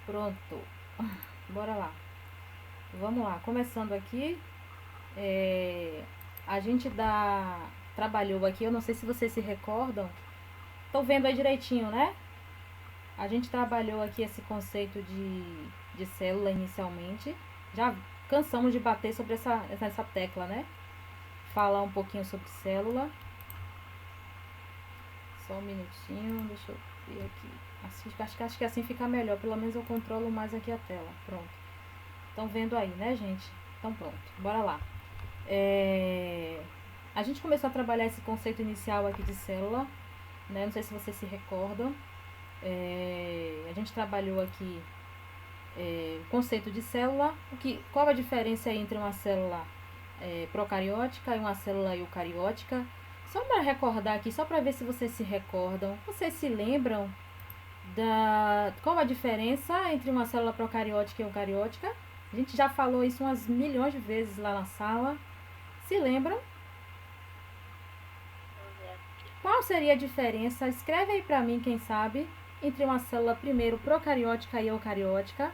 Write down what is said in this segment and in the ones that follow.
Pronto. Bora lá. Vamos lá. Começando aqui. A gente trabalhou aqui. Eu não sei se vocês se recordam. Estão vendo aí direitinho, né? A gente trabalhou aqui esse conceito de célula inicialmente. Já cansamos de bater sobre essa tecla, né? Falar um pouquinho sobre célula. Só um minutinho, deixa eu ver aqui. Acho que assim fica melhor, pelo menos eu controlo mais aqui a tela. Pronto. Estão vendo aí, né, gente? Então pronto, bora lá. A gente começou a trabalhar esse conceito inicial aqui de célula, né? Não sei se vocês se recordam. A gente trabalhou aqui o conceito de célula. Qual a diferença entre uma célula procariótica e uma célula eucariótica? Só para recordar aqui, só para ver se vocês se recordam. Vocês se lembram qual a diferença entre uma célula procariótica e eucariótica? A gente já falou isso umas milhões de vezes lá na sala. Se lembram? Qual seria a diferença? Escreve aí para mim, quem sabe, entre uma célula primeiro procariótica e eucariótica.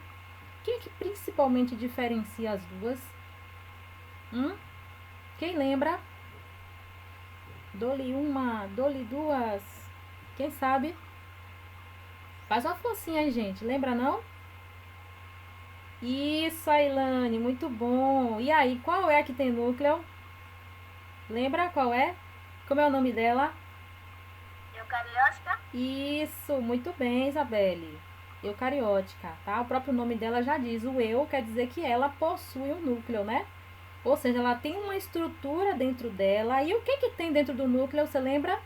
O que principalmente diferencia as duas? Quem lembra? Dou-lhe uma, dou-lhe duas. Quem sabe? Faz uma forcinha aí, gente. Lembra não? Isso, Ailane, muito bom. E aí, qual é a que tem núcleo? Lembra qual é? Como é o nome dela? Eucariótica? Isso, muito bem, Isabelle. Eucariótica, tá? O próprio nome dela já diz. O eu quer dizer que ela possui um núcleo, né? Ou seja, ela tem uma estrutura dentro dela. E o que tem dentro do núcleo, você lembra?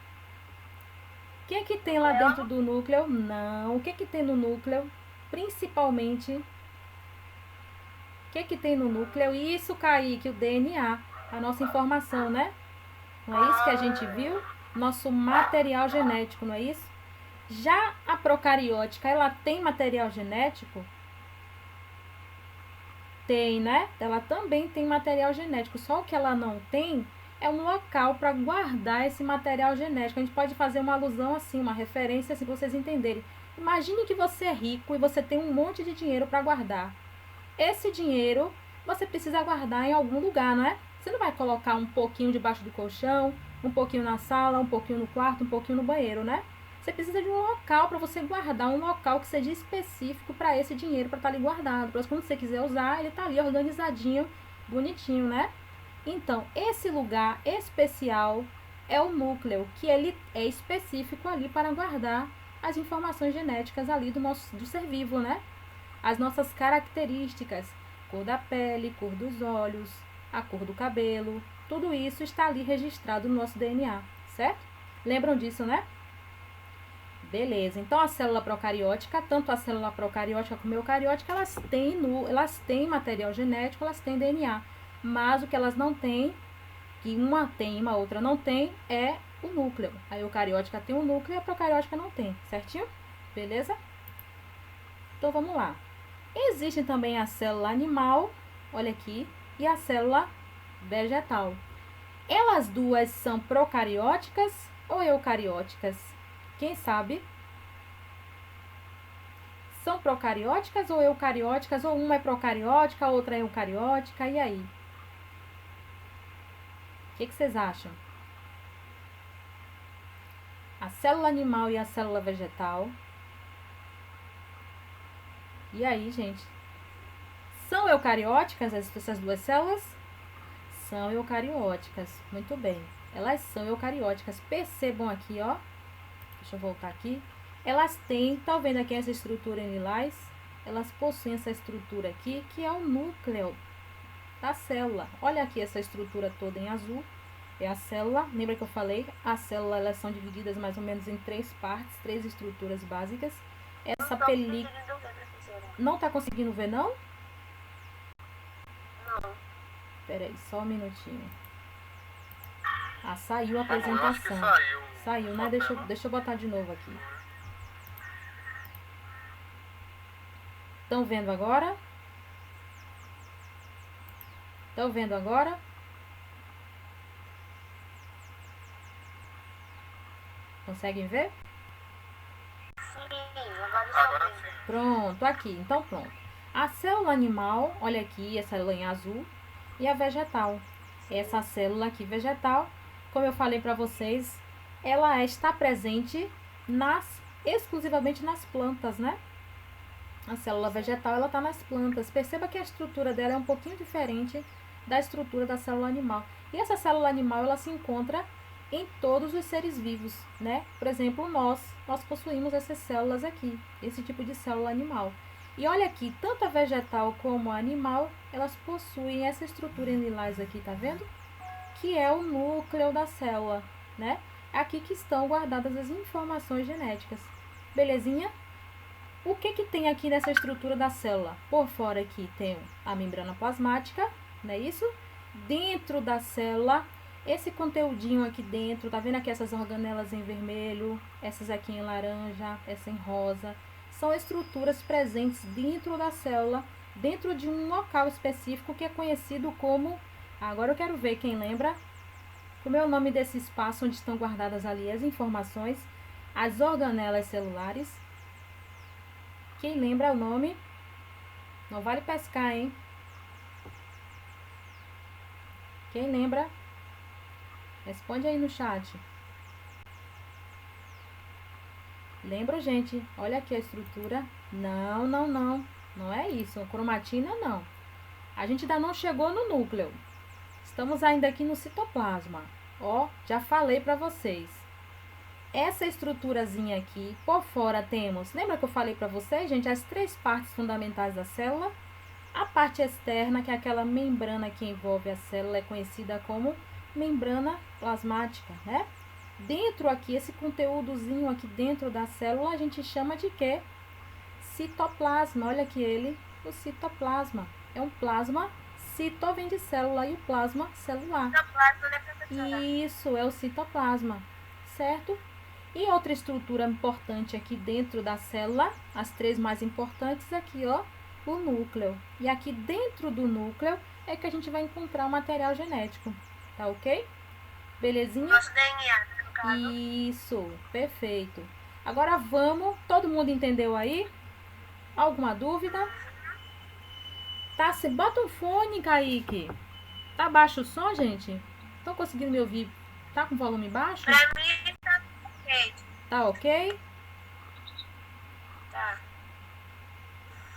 O que tem lá dentro do núcleo? Não. O que tem no núcleo? Principalmente, o que tem no núcleo? Isso, Kaique, o DNA. A nossa informação, né? Não é isso que a gente viu? Nosso material genético, não é isso? Já a procariótica, ela tem material genético? Tem, né? Ela também tem material genético. Só o que ela não tem é um local para guardar esse material genético. A gente pode fazer uma alusão assim, uma referência assim, para vocês entenderem. Imagine que você é rico e você tem um monte de dinheiro para guardar. Esse dinheiro você precisa guardar em algum lugar, não é? Você não vai colocar um pouquinho debaixo do colchão, um pouquinho na sala, um pouquinho no quarto, um pouquinho no banheiro, né? Você precisa de um local para você guardar, um local que seja específico para esse dinheiro, para estar ali guardado. Para quando você quiser usar, ele tá ali organizadinho, bonitinho, né? Então, esse lugar especial é o núcleo, que ele é específico ali para guardar as informações genéticas ali do ser vivo, né? As nossas características, cor da pele, cor dos olhos, a cor do cabelo, tudo isso está ali registrado no nosso DNA, certo? Lembram disso, né? Beleza, então a célula procariótica, tanto a célula procariótica como a eucariótica, elas têm material genético, elas têm DNA. Mas o que elas não têm, que uma tem e uma outra não tem, é o núcleo. A eucariótica tem um núcleo e a procariótica não tem, certinho? Beleza? Então vamos lá. Existe também a célula animal, olha aqui, e a célula vegetal. Elas duas são procarióticas ou eucarióticas? Quem sabe? São procarióticas ou eucarióticas? Ou uma é procariótica, a outra é eucariótica? E aí? O que vocês acham? A célula animal e a célula vegetal. E aí, gente? São eucarióticas essas duas células? São eucarióticas. Muito bem. Elas são eucarióticas. Percebam aqui, ó. Deixa eu voltar aqui. Elas têm, tá vendo aqui essa estrutura em lilás? Elas possuem essa estrutura aqui, que é o núcleo da célula. Olha aqui essa estrutura toda em azul. É a célula. Lembra que eu falei? A célula, elas são divididas mais ou menos em três partes, três estruturas básicas. Essa película... Não tá conseguindo ver, não? Não. Pera aí, só um minutinho. Ah, saiu a Eu acho que apresentação. saiu. Saiu, né? Deixa eu botar de novo aqui. Estão vendo agora? Estão vendo agora? Conseguem ver? Sim, agora Agora estou vendo. sim. Pronto, aqui. Então, pronto. A célula animal, olha aqui, essa célula em azul, e a vegetal. Essa célula aqui vegetal, como eu falei para vocês, ela está presente exclusivamente nas plantas, né? A célula vegetal, ela está nas plantas. Perceba que a estrutura dela é um pouquinho diferente da estrutura da célula animal. E essa célula animal, ela se encontra em todos os seres vivos, né? Por exemplo, nós possuímos essas células aqui, esse tipo de célula animal. E olha aqui, tanto a vegetal como a animal, elas possuem essa estrutura em lilás aqui, tá vendo? Que é o núcleo da célula, né? É aqui que estão guardadas as informações genéticas. Belezinha? O que que tem aqui nessa estrutura da célula? Por fora aqui tem a membrana plasmática, não é isso? Dentro da célula, esse conteúdinho aqui dentro, tá vendo aqui essas organelas em vermelho, essas aqui em laranja, essa em rosa, são estruturas presentes dentro da célula, dentro de um local específico que é conhecido como, agora eu quero ver quem lembra, como é o nome desse espaço onde estão guardadas ali as informações, as organelas celulares. Quem lembra o nome? Não vale pescar, hein? Quem lembra? Responde aí no chat. Lembra, gente? Olha aqui a estrutura. Não, não, não. Não é isso. Cromatina, não. A gente ainda não chegou no núcleo. Estamos ainda aqui no citoplasma. Ó, já falei para vocês. Essa estruturazinha aqui, por fora temos... Lembra que eu falei para vocês, gente? As três partes fundamentais da célula. A parte externa, que é aquela membrana que envolve a célula, é conhecida como membrana plasmática, né? Dentro aqui, esse conteúdozinho aqui dentro da célula, a gente chama de quê? Citoplasma. Olha aqui ele, o citoplasma. É um plasma, cito vem de célula e o plasma celular. Citoplasma, né, professora? Isso, é o citoplasma, certo? E outra estrutura importante aqui dentro da célula, as três mais importantes aqui, ó, o núcleo. E aqui dentro do núcleo é que a gente vai encontrar o material genético, tá ok? Belezinha? Nosso DNA, né, no caso. Isso, perfeito. Agora vamos, todo mundo entendeu aí? Alguma dúvida? Tá, você bota um fone, Kaique. Tá baixo o som, gente? Estão conseguindo me ouvir? Tá com volume baixo? Pra mim tá ok. Tá ok? Tá.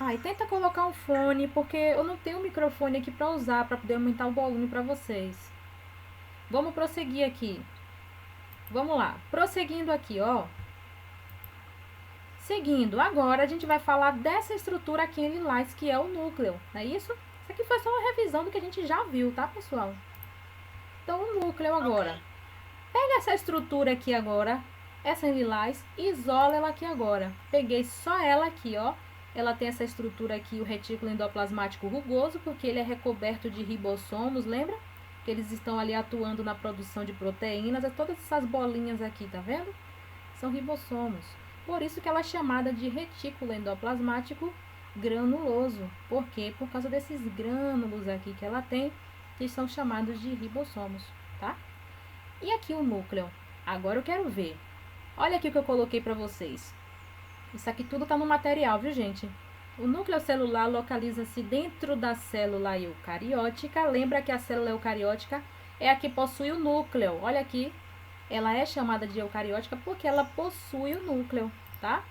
Ah, e tenta colocar um fone, porque eu não tenho um microfone aqui para usar, para poder aumentar o volume para vocês. Vamos prosseguir aqui. Vamos lá. Prosseguindo aqui, ó. Seguindo, agora a gente vai falar dessa estrutura aqui em lilás, que é o núcleo, não é isso? Isso aqui foi só uma revisão do que a gente já viu, tá, pessoal? Então, o núcleo agora. Ok. Pega essa estrutura aqui agora, essa em lilás, e isola ela aqui agora. Peguei só ela aqui, ó. Ela tem essa estrutura aqui, o retículo endoplasmático rugoso, porque ele é recoberto de ribossomos, lembra? Que eles estão ali atuando na produção de proteínas. Todas essas bolinhas aqui, tá vendo? São ribossomos. Por isso que ela é chamada de retículo endoplasmático granuloso. Por quê? Por causa desses grânulos aqui que ela tem, que são chamados de ribossomos, tá? E aqui o núcleo. Agora eu quero ver. Olha aqui o que eu coloquei para vocês. Isso aqui tudo tá no material, viu, gente? O núcleo celular localiza-se dentro da célula eucariótica. Lembra que a célula eucariótica é a que possui o núcleo. Olha aqui. Ela é chamada de eucariótica porque ela possui o núcleo, tá?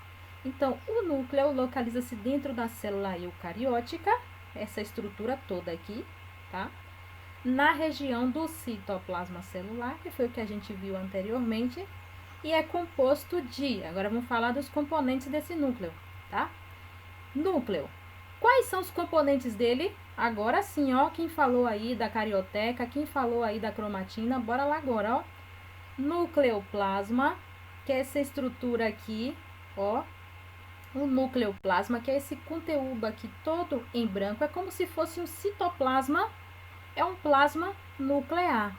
Então, o núcleo localiza-se dentro da célula eucariótica, essa estrutura toda aqui, tá? Na região do citoplasma celular, que foi o que a gente viu anteriormente, e é composto de... Agora vamos falar dos componentes desse núcleo, tá? Núcleo. Quais são os componentes dele? Agora sim, ó, quem falou aí da carioteca, quem falou aí da cromatina, bora lá agora, ó. Nucleoplasma, que é essa estrutura aqui, ó. O nucleoplasma, que é esse conteúdo aqui todo em branco, é como se fosse um citoplasma, é um plasma nuclear,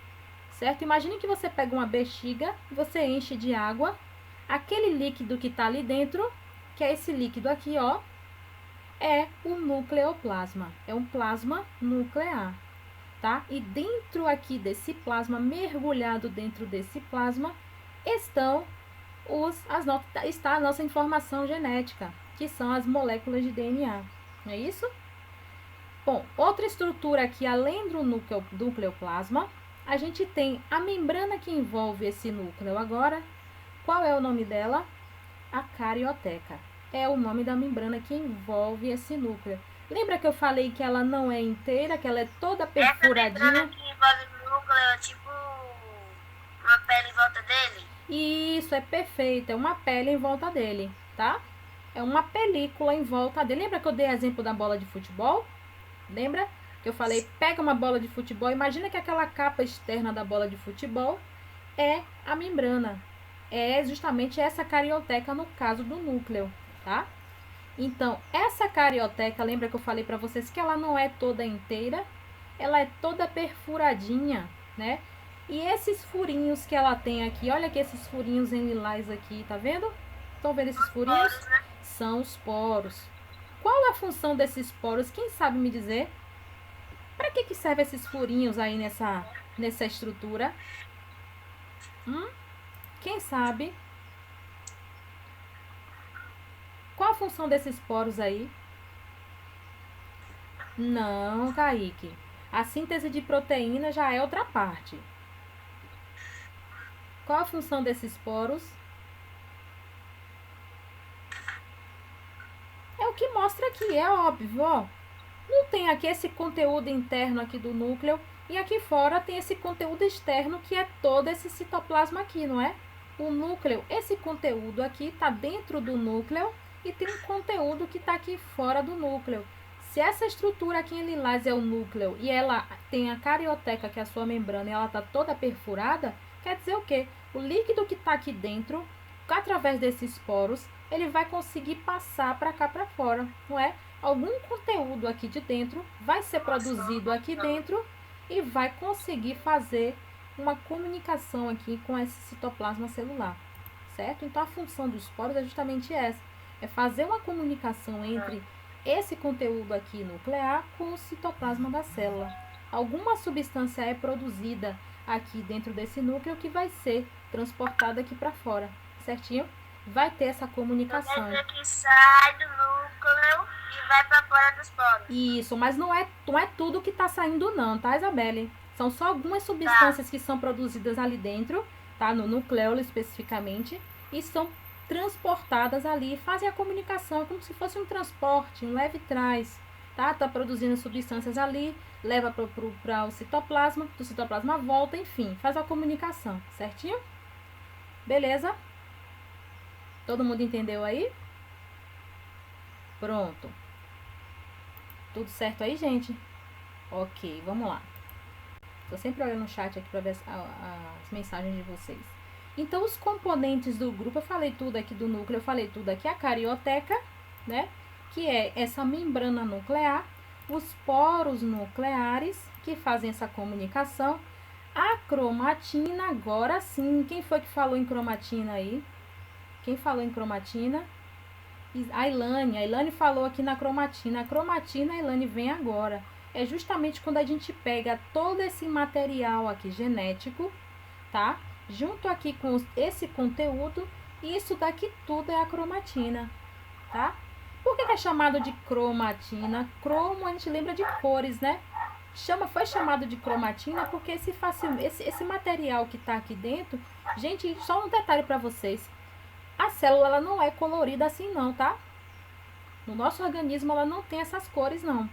certo? Imagine que você pega uma bexiga, você enche de água, aquele líquido que tá ali dentro, que é esse líquido aqui, ó, é o nucleoplasma, é um plasma nuclear, tá? E dentro aqui desse plasma, mergulhado dentro desse plasma, está a nossa informação genética, que são as moléculas de DNA. Não é isso? Bom, outra estrutura aqui, além do nucleoplasma, a gente tem a membrana que envolve esse núcleo agora. Qual é o nome dela? A carioteca. É o nome da membrana que envolve esse núcleo. Lembra que eu falei que ela não é inteira, que ela é toda perfuradinha? Essa membrana que envolve o núcleo é tipo uma pele em volta dele? Isso, é perfeito. É uma pele em volta dele, tá? É uma película em volta dele. Lembra que eu dei exemplo da bola de futebol? Lembra que eu falei, pega uma bola de futebol, imagina que aquela capa externa da bola de futebol é a membrana. É justamente essa carioteca no caso do núcleo, tá? Então, essa carioteca, lembra que eu falei para vocês que ela não é toda inteira? Ela é toda perfuradinha, né? E esses furinhos que ela tem aqui, olha aqui esses furinhos em lilás aqui, tá vendo? Estão vendo esses furinhos? Poros, né? São os poros. Qual é a função desses poros? Quem sabe me dizer? Para que servem esses furinhos aí nessa estrutura? Quem sabe? Qual a função desses poros aí? Não, Kaique. A síntese de proteína já é outra parte. Qual a função desses poros? É o que mostra aqui, é óbvio, ó. Não tem aqui esse conteúdo interno aqui do núcleo e aqui fora tem esse conteúdo externo que é todo esse citoplasma aqui, não é? O núcleo, esse conteúdo aqui está dentro do núcleo e tem um conteúdo que está aqui fora do núcleo. Se essa estrutura aqui em lilás é o núcleo e ela tem a carioteca, que é a sua membrana, e ela está toda perfurada, quer dizer o quê? O líquido que está aqui dentro, através desses poros, ele vai conseguir passar para cá para fora, não é? Algum conteúdo aqui de dentro vai ser produzido aqui dentro e vai conseguir fazer uma comunicação aqui com esse citoplasma celular, certo? Então, a função dos poros é justamente essa, é fazer uma comunicação entre esse conteúdo aqui nuclear com o citoplasma da célula. Alguma substância é produzida aqui dentro desse núcleo que vai ser transportada aqui para fora, certinho? Vai ter essa comunicação. Quer dizer que sai do núcleo e vai para fora dos poros. Isso, mas não é tudo que está saindo não, tá, Isabelle? São só algumas substâncias que são produzidas ali dentro, tá? No nucleolo especificamente, e são transportadas ali, fazem a comunicação, como se fosse um transporte, um leve e traz, tá? Tá produzindo substâncias ali, leva para o citoplasma, do citoplasma volta, enfim, faz a comunicação, certinho? Beleza? Todo mundo entendeu aí? Pronto. Tudo certo aí, gente? Ok, vamos lá. Tô sempre olhando no chat aqui para ver as mensagens de vocês. Então, os componentes do grupo, eu falei tudo aqui do núcleo, eu falei tudo aqui, a carioteca, né? Que é essa membrana nuclear, os poros nucleares, que fazem essa comunicação, a cromatina, agora sim. Quem foi que falou em cromatina aí? Quem falou em cromatina? A Ilane falou aqui na cromatina. A cromatina, a Ilane, vem agora. É justamente quando a gente pega todo esse material aqui genético, tá? Junto aqui com esse conteúdo, e isso daqui tudo é a cromatina, tá? Por que é chamado de cromatina? Cromo, a gente lembra de cores, né? Foi chamado de cromatina porque esse material que tá aqui dentro... Gente, só um detalhe para vocês. A célula, ela não é colorida assim não, tá? No nosso organismo, ela não tem essas cores, não.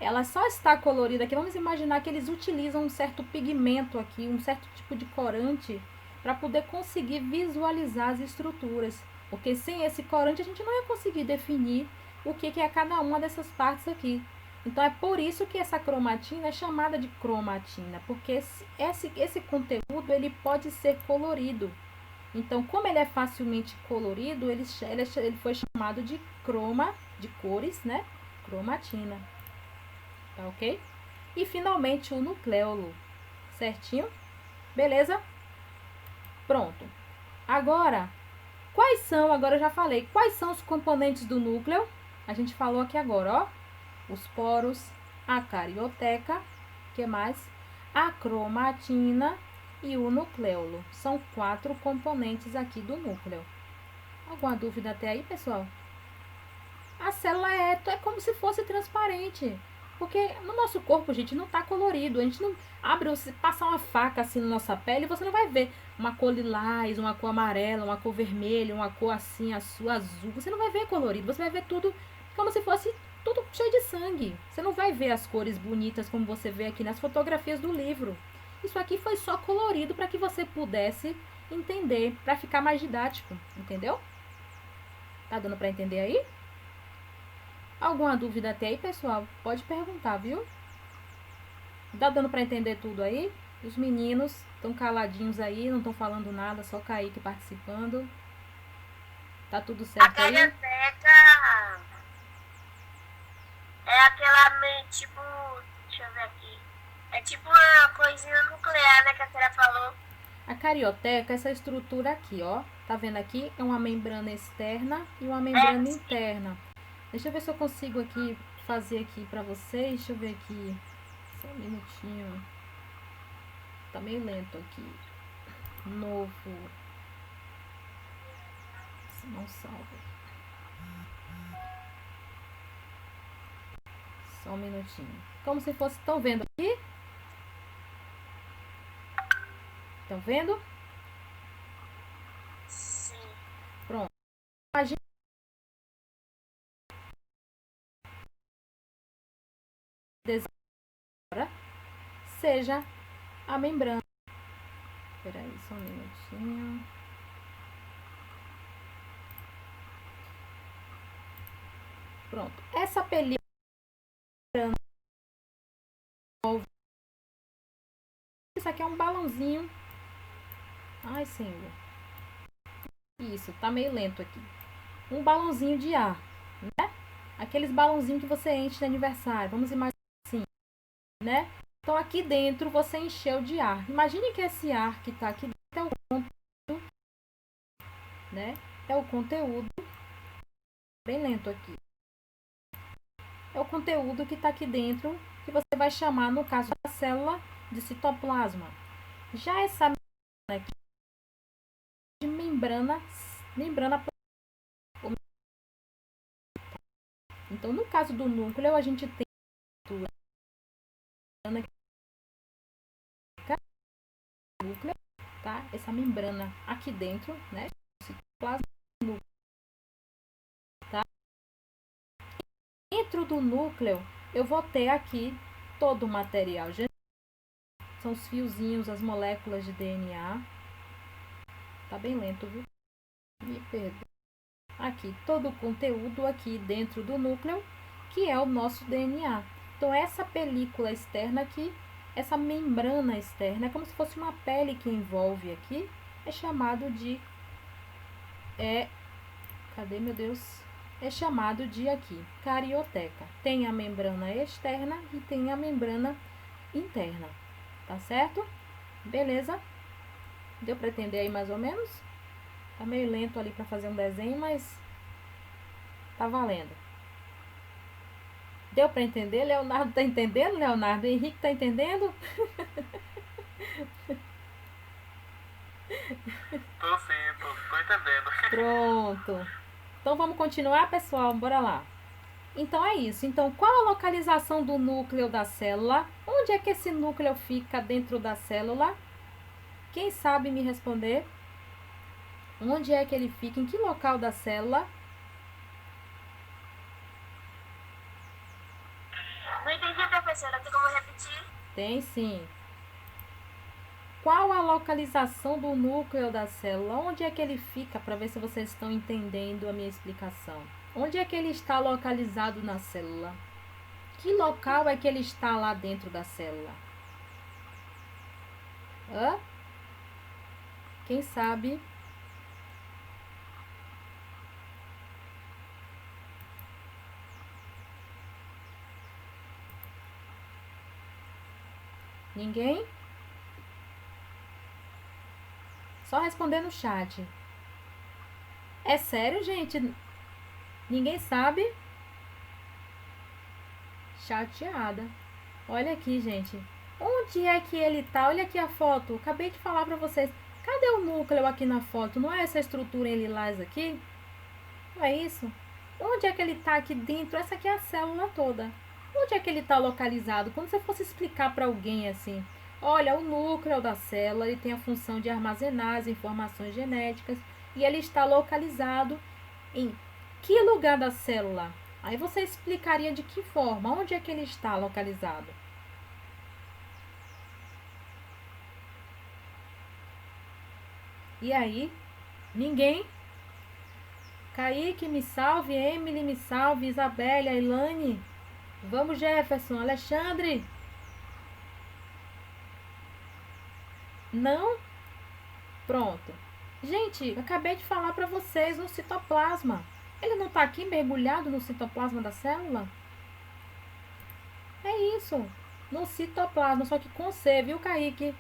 Ela só está colorida aqui. Vamos imaginar que eles utilizam um certo pigmento aqui, um certo tipo de corante, para poder conseguir visualizar as estruturas. Porque sem esse corante, a gente não ia conseguir definir o que é cada uma dessas partes aqui. Então, é por isso que essa cromatina é chamada de cromatina. Porque esse conteúdo, ele pode ser colorido. Então, como ele é facilmente colorido, ele foi chamado de croma, de cores, né? Cromatina. Tá ok? E, finalmente, o nucleolo. Certinho? Beleza? Pronto. Agora, agora eu já falei, quais são os componentes do núcleo? A gente falou aqui agora, ó. Os poros, a carioteca, que mais? A cromatina e o nucleolo. São 4 componentes aqui do núcleo. Alguma dúvida até aí, pessoal? A célula é como se fosse transparente. Porque no nosso corpo, gente, não tá colorido. A gente não abre, se passar uma faca assim na nossa pele, você não vai ver uma cor lilás, uma cor amarela, uma cor vermelha, uma cor assim, azul. Você não vai ver colorido. Você vai ver tudo como se fosse tudo cheio de sangue. Você não vai ver as cores bonitas como você vê aqui nas fotografias do livro. Isso aqui foi só colorido para que você pudesse entender, para ficar mais didático, entendeu? Tá dando para entender aí? Alguma dúvida até aí, pessoal? Pode perguntar, viu? Tá dando para entender tudo aí? Os meninos estão caladinhos aí, não estão falando nada, só Kaique participando. Tá tudo A certo aí? carioteca é aquela meio tipo. Deixa eu ver aqui. É tipo uma coisinha nuclear, né? Que a senhora falou. A carioteca, essa estrutura aqui, ó. Tá vendo aqui? É uma membrana externa e uma membrana interna. Deixa eu ver se eu consigo aqui fazer aqui pra vocês. Deixa eu ver aqui. Só um minutinho. Tá meio lento aqui. Novo. Se não salva. Só um minutinho. Como se fosse. Estão vendo aqui? Estão vendo? Sim. Pronto. Imagina agora seja a membrana. Peraí, só um minutinho. Pronto. Essa película. Isso aqui é um balãozinho. Ai, senhor. Isso, tá meio lento aqui. Um balãozinho de ar, né? Aqueles balãozinhos que você enche de aniversário. Vamos imaginar assim, né? Então aqui dentro você encheu de ar. Imagine que esse ar que tá aqui dentro é o conteúdo, né? É o conteúdo. Bem lento aqui. É o conteúdo que tá aqui dentro, que você vai chamar, no caso da célula, de citoplasma. Já essa membrana aqui, de membrana. Então, no caso do núcleo, a gente tem núcleo, tá? Essa membrana aqui dentro, né? Citoplasma, tá? Dentro do núcleo, eu vou ter aqui todo o material genético. São os fiozinhos, as moléculas de DNA. Tá bem lento, viu? Me perdoa. Aqui, todo o conteúdo aqui dentro do núcleo, que é o nosso DNA. Então, essa película externa aqui, essa membrana externa, é como se fosse uma pele que envolve aqui, é chamado de... cadê, meu Deus? É chamado de aqui, carioteca. Tem a membrana externa e tem a membrana interna, tá certo? Beleza? Deu para entender aí mais ou menos? Tá meio lento ali para fazer um desenho, mas tá valendo. Deu para entender? Leonardo tá entendendo, Leonardo? Henrique tá entendendo? Tô sim, tô entendendo. Pronto. Então vamos continuar, pessoal? Bora lá. Então é isso. Então, qual a localização do núcleo da célula? Onde é que esse núcleo fica dentro da célula? Quem sabe me responder? Onde é que ele fica? Em que local da célula? Não entendi, professora. Tem como repetir? Tem sim. Qual a localização do núcleo da célula? Onde é que ele fica? Para ver se vocês estão entendendo a minha explicação. Onde é que ele está localizado na célula? Que local é que ele está lá dentro da célula? Hã? Quem sabe? Ninguém? Só responder no chat. É sério, gente? Ninguém sabe? Chateada. Olha aqui, gente. Onde é que ele tá? Olha aqui a foto. Acabei de falar pra vocês. Cadê o núcleo aqui na foto? Não é essa estrutura em lilás aqui? Não é isso? Onde é que ele está aqui dentro? Essa aqui é a célula toda. Onde é que ele está localizado? Quando você fosse explicar para alguém assim, olha, o núcleo da célula ele tem a função de armazenar as informações genéticas e ele está localizado em que lugar da célula? Aí você explicaria de que forma? Onde é que ele está localizado? E aí? Ninguém? Kaique, me salve. Emily, me salve. Isabelle, Ailane. Vamos, Jefferson. Alexandre. Não? Pronto. Gente, eu acabei de falar para vocês no citoplasma. Ele não está aqui mergulhado no citoplasma da célula? É isso. No citoplasma, só que com C, viu, Kaique?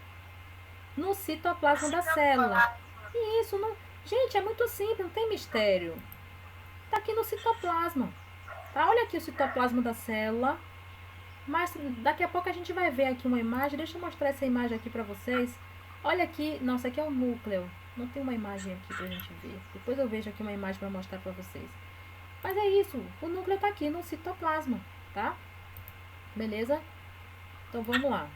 No citoplasma da célula. E isso não... Gente, é muito simples, não tem mistério. Tá aqui no citoplasma. Tá? Olha aqui o citoplasma da célula. Mas daqui a pouco a gente vai ver aqui uma imagem. Deixa eu mostrar essa imagem aqui pra vocês. Olha aqui. Nossa, aqui é o núcleo. Não tem uma imagem aqui pra gente ver. Depois eu vejo aqui uma imagem pra mostrar pra vocês. Mas é isso. O núcleo tá aqui no citoplasma, tá? Beleza? Então vamos lá.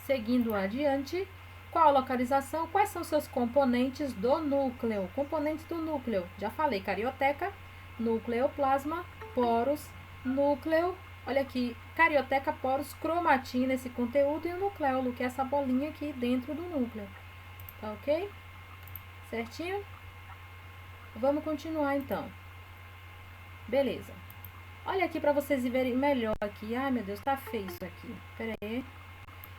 Seguindo adiante. Qual a localização? Quais são seus componentes do núcleo? Componentes do núcleo. Já falei, carioteca, nucleoplasma, poros, núcleo. Olha aqui, carioteca, poros, cromatina, esse conteúdo, e o nucleolo, que é essa bolinha aqui dentro do núcleo. Tá ok? Certinho? Vamos continuar então. Beleza. Olha aqui para vocês verem melhor aqui. Ai, meu Deus, tá feio isso aqui. Pera aí.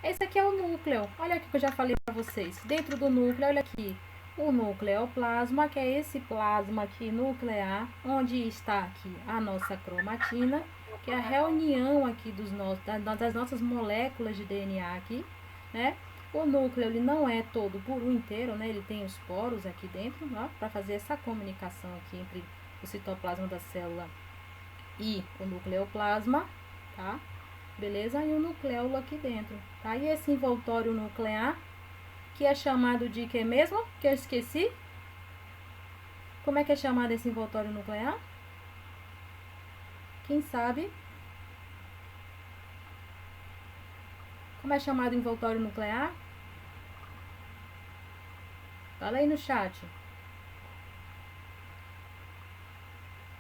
Esse aqui é o núcleo. Olha aqui que eu já falei para vocês. Dentro do núcleo, olha aqui. O nucleoplasma, que é esse plasma aqui nuclear, onde está aqui a nossa cromatina, que é a reunião aqui das nossas moléculas de DNA aqui, né? O núcleo, ele não é todo por inteiro, né? Ele tem os poros aqui dentro, para fazer essa comunicação aqui entre o citoplasma da célula e o nucleoplasma, tá? Beleza? E o nucleolo aqui dentro, tá? E esse envoltório nuclear, que é chamado de que mesmo? Que eu esqueci? Como é que é chamado esse envoltório nuclear? Quem sabe? Como é chamado o envoltório nuclear? Fala aí no chat.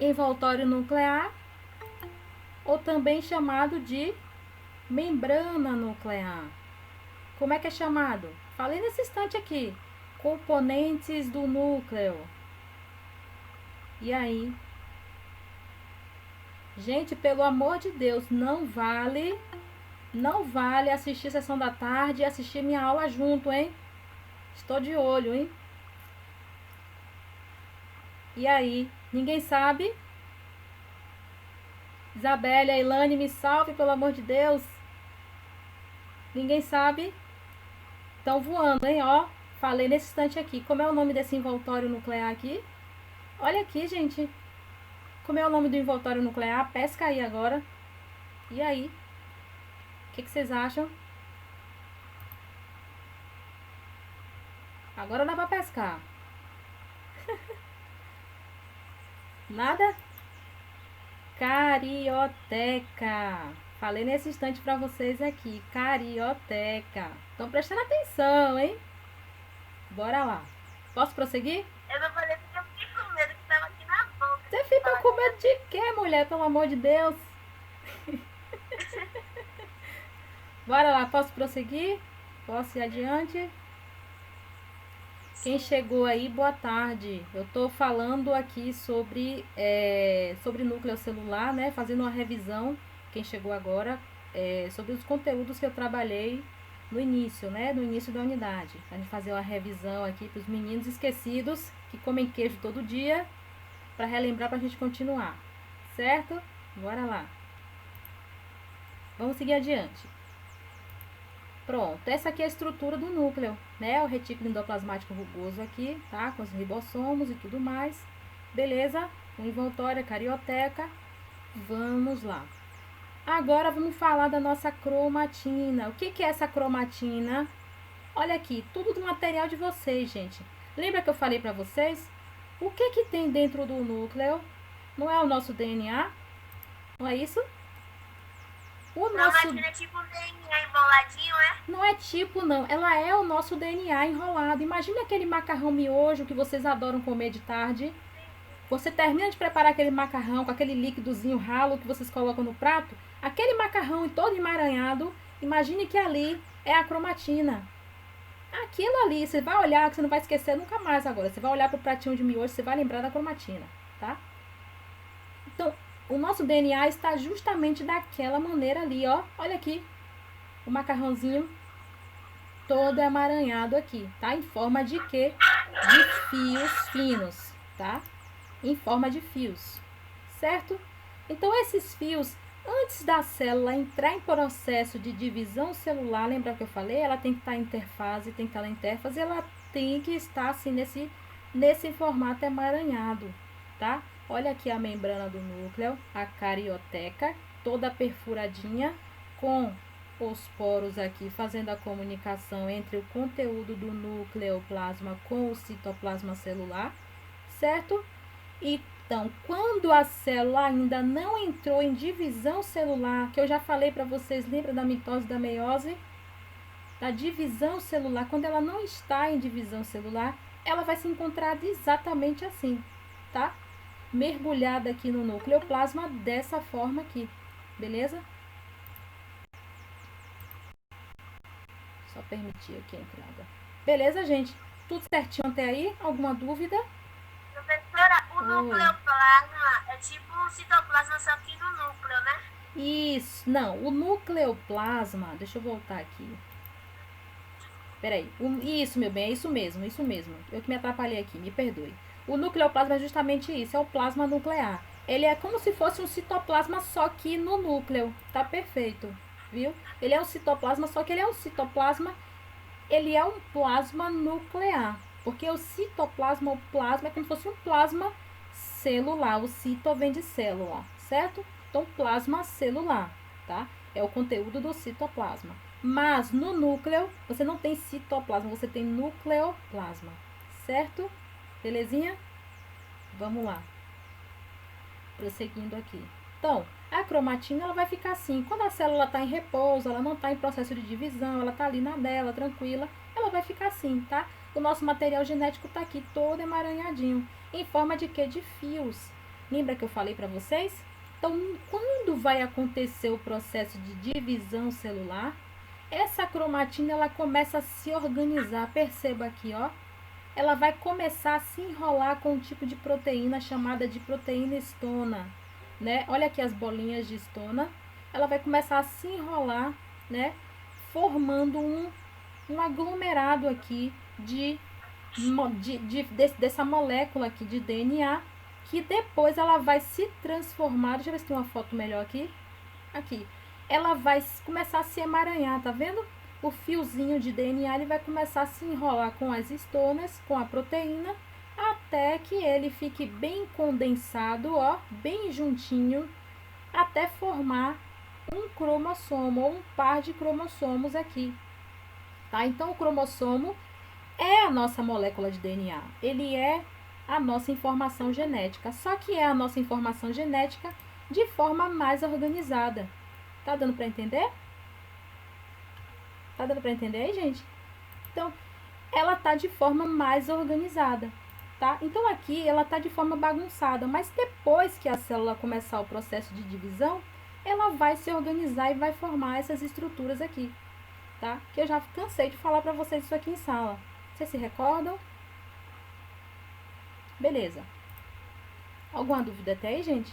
Envoltório nuclear, ou também chamado de membrana nuclear. Como é que é chamado? Falei nesse instante aqui. Componentes do núcleo. E aí? Gente, pelo amor de Deus, não vale assistir Sessão da Tarde e assistir minha aula junto, hein? Estou de olho, hein? E aí? Ninguém sabe? Isabelle, Ailane, me salve, pelo amor de Deus. Ninguém sabe? Estão voando, hein? Ó, falei nesse instante aqui. Como é o nome desse envoltório nuclear aqui? Olha aqui, gente. Como é o nome do envoltório nuclear? Pesca aí agora. E aí? O que vocês acham? Agora dá pra pescar. Nada? Carioteca. Falei nesse instante pra vocês aqui. Carioteca. Estão prestando atenção, hein? Bora lá. Posso prosseguir? Eu não falei porque eu fiquei com medo que tava aqui na boca. Você fica com medo de quê, mulher? Pelo amor de Deus. Bora lá. Posso prosseguir? Posso ir adiante? Quem chegou aí, boa tarde. Eu tô falando aqui sobre núcleo celular, né? Fazendo uma revisão, quem chegou agora, sobre os conteúdos que eu trabalhei no início, né? No início da unidade. A gente fazer uma revisão aqui para os meninos esquecidos, que comem queijo todo dia, para relembrar, para a gente continuar. Certo? Bora lá. Vamos seguir adiante. Pronto, essa aqui é a estrutura do núcleo, né? O retículo endoplasmático rugoso aqui, tá? Com os ribossomos e tudo mais. Beleza? O envoltório, a carioteca. Vamos lá. Agora vamos falar da nossa cromatina. O que que é essa cromatina? Olha aqui, tudo do material de vocês, gente. Lembra que eu falei pra vocês? O que que tem dentro do núcleo? Não é o nosso DNA? Não é isso? O Não, nosso... mas é tipo um DNA emboladinho, é? Não é tipo, não. Ela é o nosso DNA enrolado. Imagina aquele macarrão miojo que vocês adoram comer de tarde. Você termina de preparar aquele macarrão com aquele líquidozinho ralo que vocês colocam no prato. Aquele macarrão todo emaranhado, imagine que ali é a cromatina. Aquilo ali, você vai olhar, que você não vai esquecer nunca mais agora. Você vai olhar para o pratinho de miojo, você vai lembrar da cromatina, tá? Então, o nosso DNA está justamente daquela maneira ali, ó. Olha aqui, o macarrãozinho todo emaranhado aqui, tá? Em forma de quê? De fios finos, tá? Em forma de fios, certo? Então, esses fios, antes da célula entrar em processo de divisão celular, lembra que eu falei? Ela tem que estar em interfase, tem que estar na interfase, ela tem que estar assim nesse formato emaranhado, tá? Olha aqui a membrana do núcleo, a carioteca, toda perfuradinha, com os poros aqui fazendo a comunicação entre o conteúdo do nucleoplasma com o citoplasma celular, certo? Então, quando a célula ainda não entrou em divisão celular, que eu já falei para vocês, lembra da mitose e da meiose? Da divisão celular, quando ela não está em divisão celular, ela vai se encontrar exatamente assim, tá? Mergulhada aqui no nucleoplasma dessa forma aqui, beleza? Só permitir aqui a entrada. Beleza, gente? Tudo certinho até aí? Alguma dúvida? Professora, o Oi. nucleoplasma é tipo um citoplasma, só que no núcleo, né? Isso, não, o nucleoplasma, deixa eu voltar aqui. Peraí, isso, meu bem, é isso mesmo, isso mesmo. Eu que me atrapalhei aqui, me perdoe. O nucleoplasma é justamente isso, é o plasma nuclear. Ele é como se fosse um citoplasma, só que no núcleo. Tá perfeito, viu? Ele é um citoplasma, só que ele é um citoplasma, ele é um plasma nuclear. Porque o citoplasma, o plasma, é como se fosse um plasma celular. O cito vem de célula, certo? Então, plasma celular, tá? É o conteúdo do citoplasma. Mas no núcleo, você não tem citoplasma, você tem nucleoplasma, certo? Belezinha? Vamos lá. Prosseguindo aqui. Então, a cromatina ela vai ficar assim. Quando a célula está em repouso, ela não está em processo de divisão, ela está ali na dela, tranquila, ela vai ficar assim, tá? O nosso material genético está aqui todo emaranhadinho, em forma de quê? De fios. Lembra que eu falei para vocês? Então, quando vai acontecer o processo de divisão celular, essa cromatina ela começa a se organizar. Perceba aqui, ó. Ela vai começar a se enrolar com um tipo de proteína chamada de proteína histona, né? Olha aqui as bolinhas de histona. Ela vai começar a se enrolar, né? Formando um aglomerado aqui dessa molécula aqui de DNA, que depois ela vai se transformar. Deixa eu ver se tem uma foto melhor aqui. Aqui. Ela vai começar a se emaranhar, tá vendo? O fiozinho de DNA ele vai começar a se enrolar com as histonas, com a proteína, até que ele fique bem condensado, ó, bem juntinho, até formar um cromossomo ou um par de cromossomos aqui, tá? Então o cromossomo é a nossa molécula de DNA, ele é a nossa informação genética, só que é a nossa informação genética de forma mais organizada. Tá dando para entender? Tá dando para entender aí, gente? Então, ela tá de forma mais organizada, tá? Então, aqui ela tá de forma bagunçada, mas depois que a célula começar o processo de divisão, ela vai se organizar e vai formar essas estruturas aqui, tá? Que eu já cansei de falar para vocês isso aqui em sala. Vocês se recordam? Beleza. Alguma dúvida até aí, gente?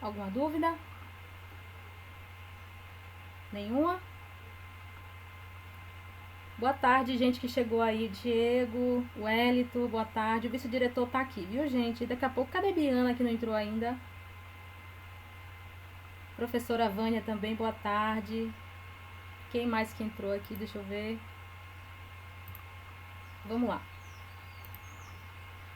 Alguma dúvida? Nenhuma? Boa tarde, gente que chegou aí. Diego, Wellington, boa tarde. O vice-diretor tá aqui, viu, gente? Daqui a pouco, cadê Biana que não entrou ainda? Professora Vânia também, boa tarde. Quem mais que entrou aqui? Deixa eu ver. Vamos lá.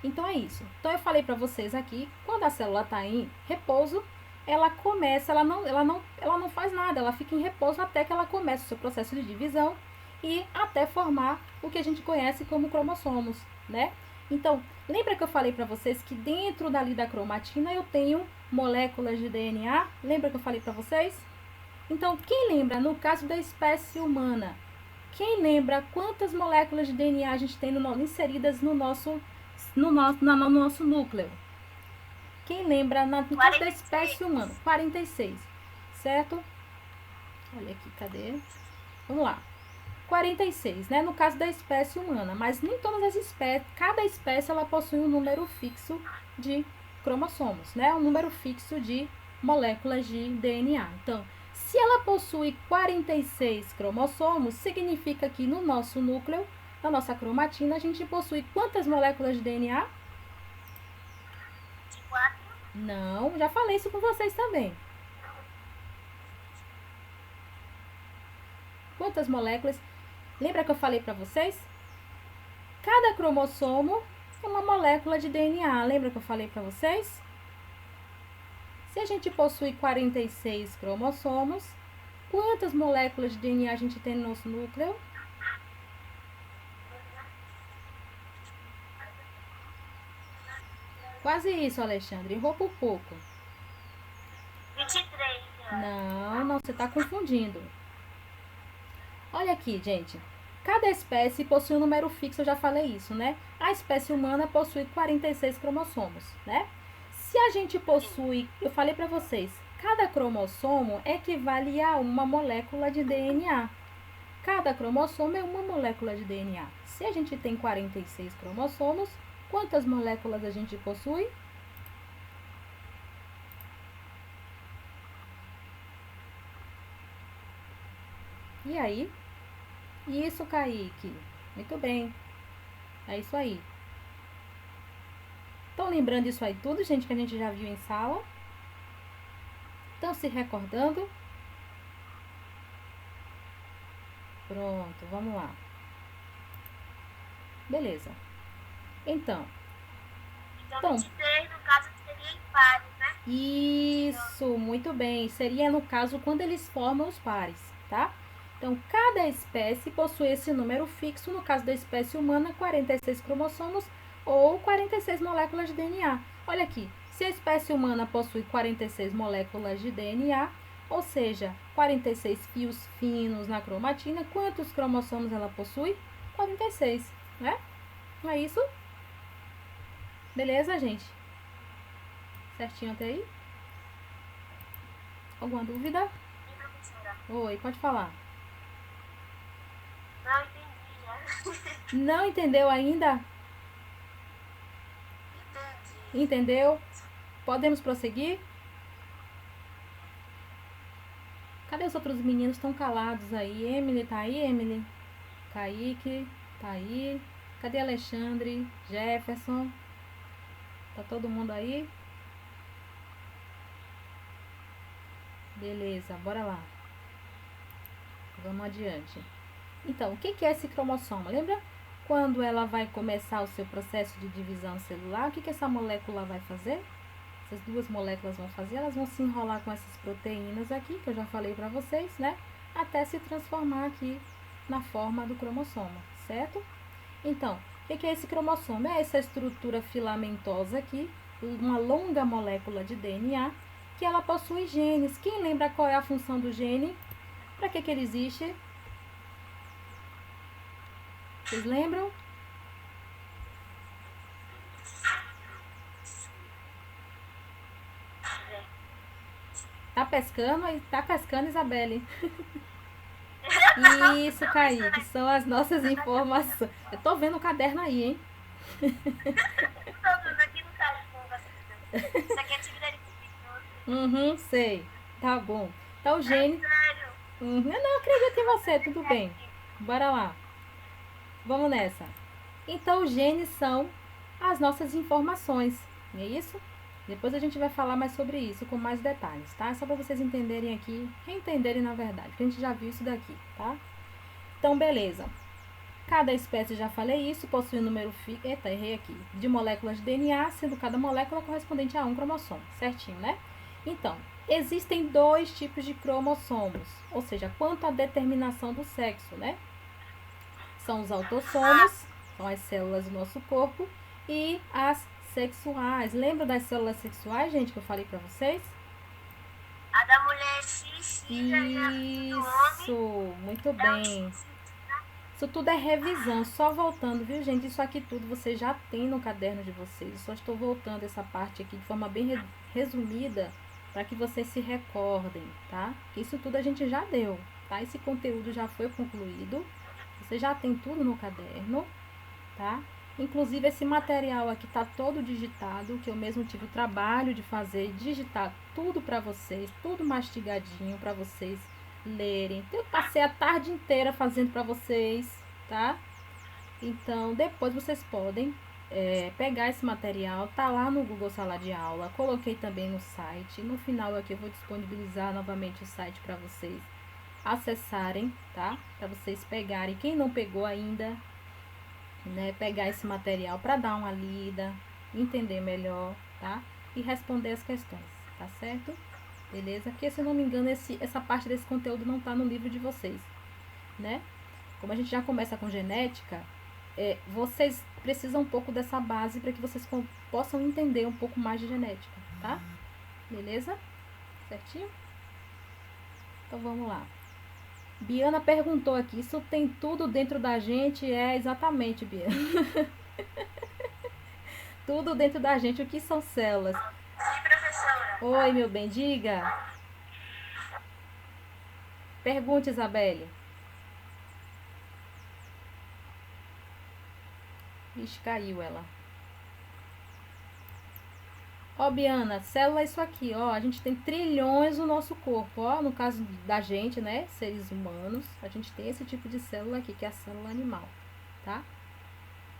Então é isso. Então eu falei para vocês aqui, quando a célula está em repouso, ela começa, ela não faz nada, ela fica em repouso até que ela comece o seu processo de divisão e até formar o que a gente conhece como cromossomos, né? Então, lembra que eu falei para vocês que dentro dali da cromatina eu tenho moléculas de DNA? Lembra que eu falei para vocês? Então, quem lembra, no caso da espécie humana, quem lembra quantas moléculas de DNA a gente tem inseridas no nosso núcleo? Quem lembra, no caso da espécie humana? 46, certo? Olha aqui, cadê? Vamos lá. 46, né? No caso da espécie humana, mas nem todas as espécies, cada espécie ela possui um número fixo de cromossomos, né? Um número fixo de moléculas de DNA. Então, se ela possui 46 cromossomos, significa que no nosso núcleo, na nossa cromatina, a gente possui quantas moléculas de DNA? 4. Não, já falei isso com vocês também. Quantas moléculas? Lembra que eu falei para vocês? Cada cromossomo é uma molécula de DNA. Lembra que eu falei para vocês? Se a gente possui 46 cromossomos, quantas moléculas de DNA a gente tem no nosso núcleo? Quase isso, Alexandre. Errou por pouco. 23. Não, você está confundindo. Olha aqui, gente. Cada espécie possui um número fixo, eu já falei isso, né? A espécie humana possui 46 cromossomos, né? Se a gente possui, eu falei para vocês, cada cromossomo equivale a uma molécula de DNA. Cada cromossomo é uma molécula de DNA. Se a gente tem 46 cromossomos, quantas moléculas a gente possui? E aí? Isso, Kaique. Muito bem. É isso aí. Estão lembrando isso aí tudo, gente, que a gente já viu em sala? Estão se recordando? Pronto, vamos lá. Beleza. Então, 23, no caso, seria em pares, né? isso, muito bem. Seria no caso quando eles formam os pares, tá? Então, cada espécie possui esse número fixo, no caso da espécie humana, 46 cromossomos ou 46 moléculas de DNA. Olha aqui, se a espécie humana possui 46 moléculas de DNA, ou seja, 46 fios finos na cromatina, quantos cromossomos ela possui? 46, né? Não é isso? Beleza, gente? Certinho até aí? Alguma dúvida? E professora? Oi, pode falar. Não entendi, né? Não entendeu ainda? Entendi. Entendeu? Podemos prosseguir? Cadê os outros meninos? Estão calados aí. Emily, tá aí, Emily? Kaique, tá aí. Cadê Alexandre? Jefferson? Tá todo mundo aí? Beleza, bora lá. Vamos adiante. Então, o que é esse cromossomo? Lembra quando ela vai começar o seu processo de divisão celular? O que essa molécula vai fazer? Essas duas moléculas vão fazer? Elas vão se enrolar com essas proteínas aqui, que eu já falei para vocês, né? Até se transformar aqui na forma do cromossomo, certo? Então, o que é esse cromossomo? É essa estrutura filamentosa aqui, uma longa molécula de DNA, que ela possui genes. Quem lembra qual é a função do gene? Para que ele existe? Vocês lembram? Tá pescando? Tá pescando, Isabelle. Isso, Kaique, são as nossas informações. Eu tô vendo o caderno aí, hein? Todos aqui no caso. Isso aqui é atividade física. Sei. Tá bom. Então, o gene... Sério. Eu não acredito em você, tudo bem. Bora lá. Vamos nessa. Então, os genes são as nossas informações, não é isso? Depois a gente vai falar mais sobre isso com mais detalhes, tá? Só para vocês entenderem aqui, reentenderem na verdade, porque a gente já viu isso daqui, tá? Então, beleza. Cada espécie, já falei isso, possui um número fixo, eita, errei aqui, de moléculas de DNA, sendo cada molécula correspondente a um cromossomo, certinho, né? Então, existem dois tipos de cromossomos, ou seja, quanto à determinação do sexo, né? São os autossomos, são as células do nosso corpo, e as sexuais. Lembra das células sexuais, gente, que eu falei pra vocês? A da mulher XX e a do Isso, homem muito é o bem. XX. Isso tudo é revisão, só voltando, viu, gente? Isso aqui tudo vocês já tem no caderno de vocês. Eu só estou voltando essa parte aqui de forma bem resumida para que vocês se recordem, tá? Isso tudo a gente já deu, tá? Esse conteúdo já foi concluído. Você já tem tudo no caderno, tá? Inclusive esse material aqui tá todo digitado, que eu mesmo tive o trabalho de fazer, digitar tudo para vocês, tudo mastigadinho para vocês lerem. Eu passei a tarde inteira fazendo para vocês, tá? Então, depois vocês podem pegar esse material, tá lá no Google Sala de Aula, coloquei também no site. No final aqui eu vou disponibilizar novamente o site para vocês acessarem, tá? Para vocês pegarem. Quem não pegou ainda, né, pegar esse material para dar uma lida, entender melhor, tá? E responder as questões, tá certo? Beleza? Porque, se eu não me engano, essa parte desse conteúdo não tá no livro de vocês, né? Como a gente já começa com genética, vocês precisam um pouco dessa base para que vocês possam entender um pouco mais de genética, tá? Beleza? Certinho? Então, vamos lá. Biana perguntou aqui, isso tem tudo dentro da gente? É, exatamente, Biana. Tudo dentro da gente. O que são células? Sim, professora. Oi, meu bem, diga. Pergunte, Isabelle. Ixi, caiu ela. Ó, Biana, célula é isso aqui, ó. A gente tem trilhões no nosso corpo, ó. No caso da gente, né, seres humanos, a gente tem esse tipo de célula aqui, que é a célula animal, tá?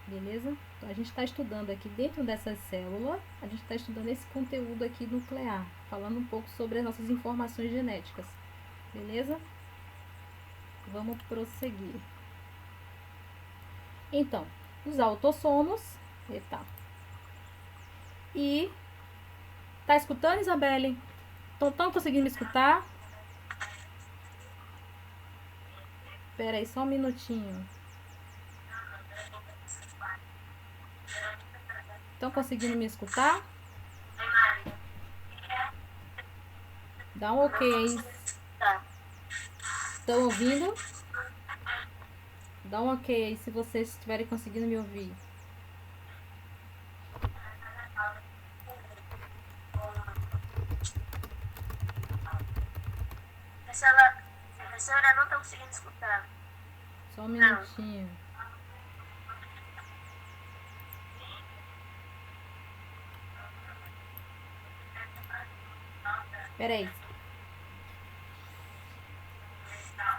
Beleza? Então, a gente está estudando aqui dentro dessa célula, a gente está estudando esse conteúdo aqui nuclear, falando um pouco sobre as nossas informações genéticas. Beleza? Vamos prosseguir. Então, os autossomos. Eita. E tá escutando, Isabelle? Estão conseguindo me escutar? Espera aí, só um minutinho. Estão conseguindo me escutar? Dá um ok aí. Tá. Estão ouvindo? Dá um ok aí se vocês estiverem conseguindo me ouvir. Professora, não estou conseguindo escutar. Só um minutinho. Espera aí.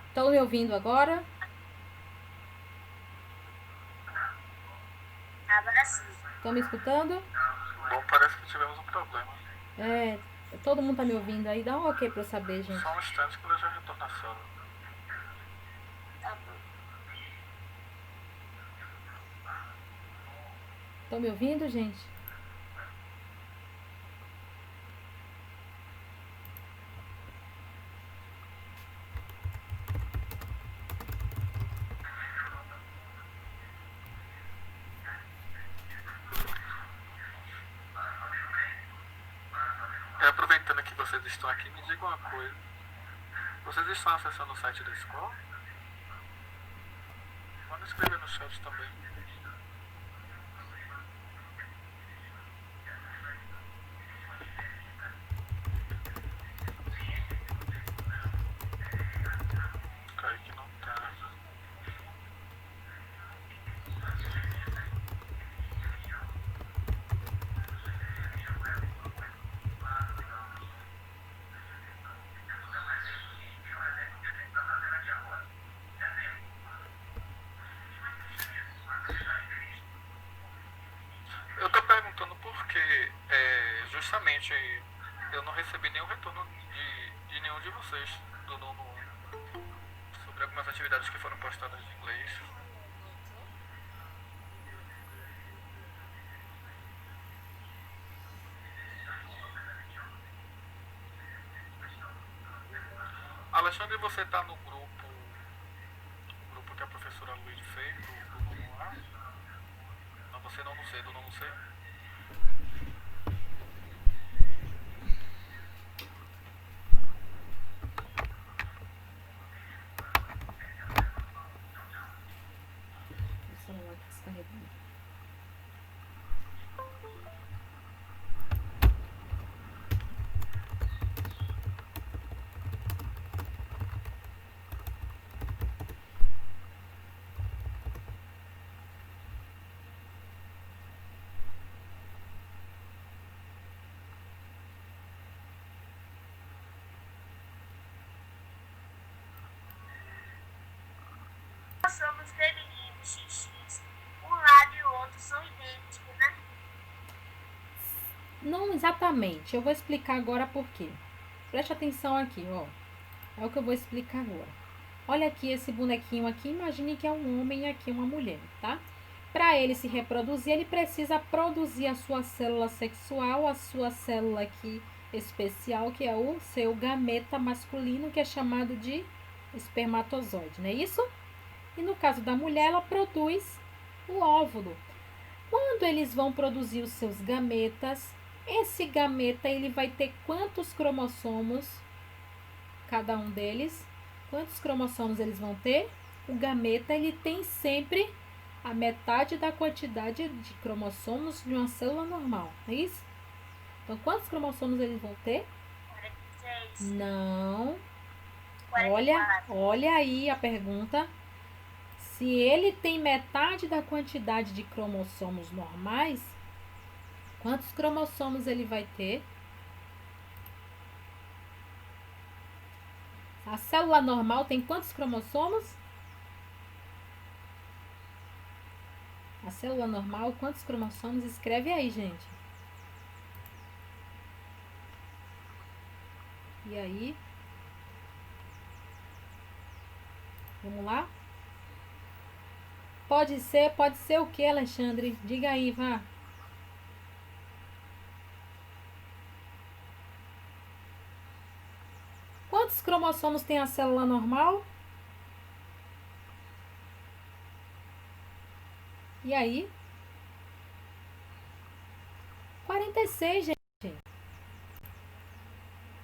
Estão me ouvindo agora? Agora sim. Estão me escutando? Bom, parece que tivemos um problema. Todo mundo tá me ouvindo aí? Dá um ok pra eu saber, gente. Só um instante que ela já retorna à sala. Tá bom. Estão me ouvindo, gente? Aproveitando que vocês estão aqui, me digam uma coisa. Vocês estão acessando o site da escola? Pode escrever no chat também. Kaique não tá. Eu tô perguntando porque justamente eu não recebi nenhum retorno de nenhum de vocês do nono ano sobre algumas atividades que foram postadas em inglês. Alexandre, você tá no grupo que a professora Luiz fez do nono A? Não, você não, não sei, do nono C? XX, um lado e o outro são idênticos, né? Não exatamente. Eu vou explicar agora por quê. Preste atenção aqui, ó. É o que eu vou explicar agora. Olha aqui esse bonequinho aqui. Imagine que é um homem e aqui uma mulher, tá? Para ele se reproduzir, ele precisa produzir a sua célula sexual, a sua célula aqui especial, que é o seu gameta masculino, que é chamado de espermatozoide, não é isso? E no caso da mulher, ela produz o óvulo. Quando eles vão produzir os seus gametas, esse gameta ele vai ter quantos cromossomos, cada um deles? Quantos cromossomos eles vão ter? O gameta ele tem sempre a metade da quantidade de cromossomos de uma célula normal, é isso? Então, quantos cromossomos eles vão ter? 46, Não. 44. Olha aí a pergunta. Se ele tem metade da quantidade de cromossomos normais, quantos cromossomos ele vai ter? A célula normal tem quantos cromossomos? A célula normal, quantos cromossomos? Escreve aí, gente. E aí? Vamos lá? Pode ser o que, Alexandre? Diga aí, vá. Quantos cromossomos tem a célula normal? E aí? 46, gente.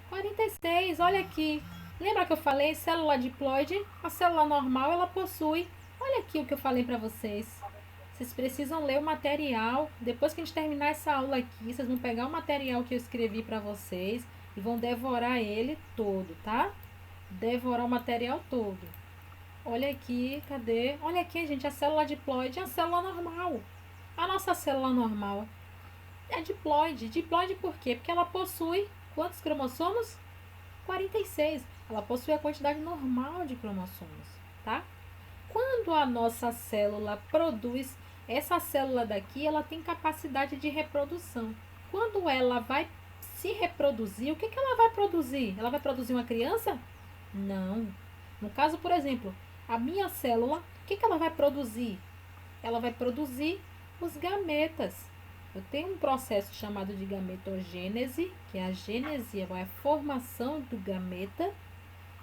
46, olha aqui. Lembra que eu falei célula diploide? A célula normal, ela possui. Olha aqui o que eu falei para vocês. Vocês precisam ler o material. Depois que a gente terminar essa aula aqui, vocês vão pegar o material que eu escrevi para vocês e vão devorar ele todo, tá? Devorar o material todo. Olha aqui, cadê? Olha aqui, gente, a célula diploide é a célula normal. A nossa célula normal é diploide. Diploide por quê? Porque ela possui quantos cromossomos? 46. Ela possui a quantidade normal de cromossomos, tá? Quando a nossa célula produz, essa célula daqui, ela tem capacidade de reprodução. Quando ela vai se reproduzir, o que ela vai produzir? Ela vai produzir uma criança? Não. No caso, por exemplo, a minha célula, o que ela vai produzir? Ela vai produzir os gametas. Eu tenho um processo chamado de gametogênese, que é a gênese, é a formação do gameta.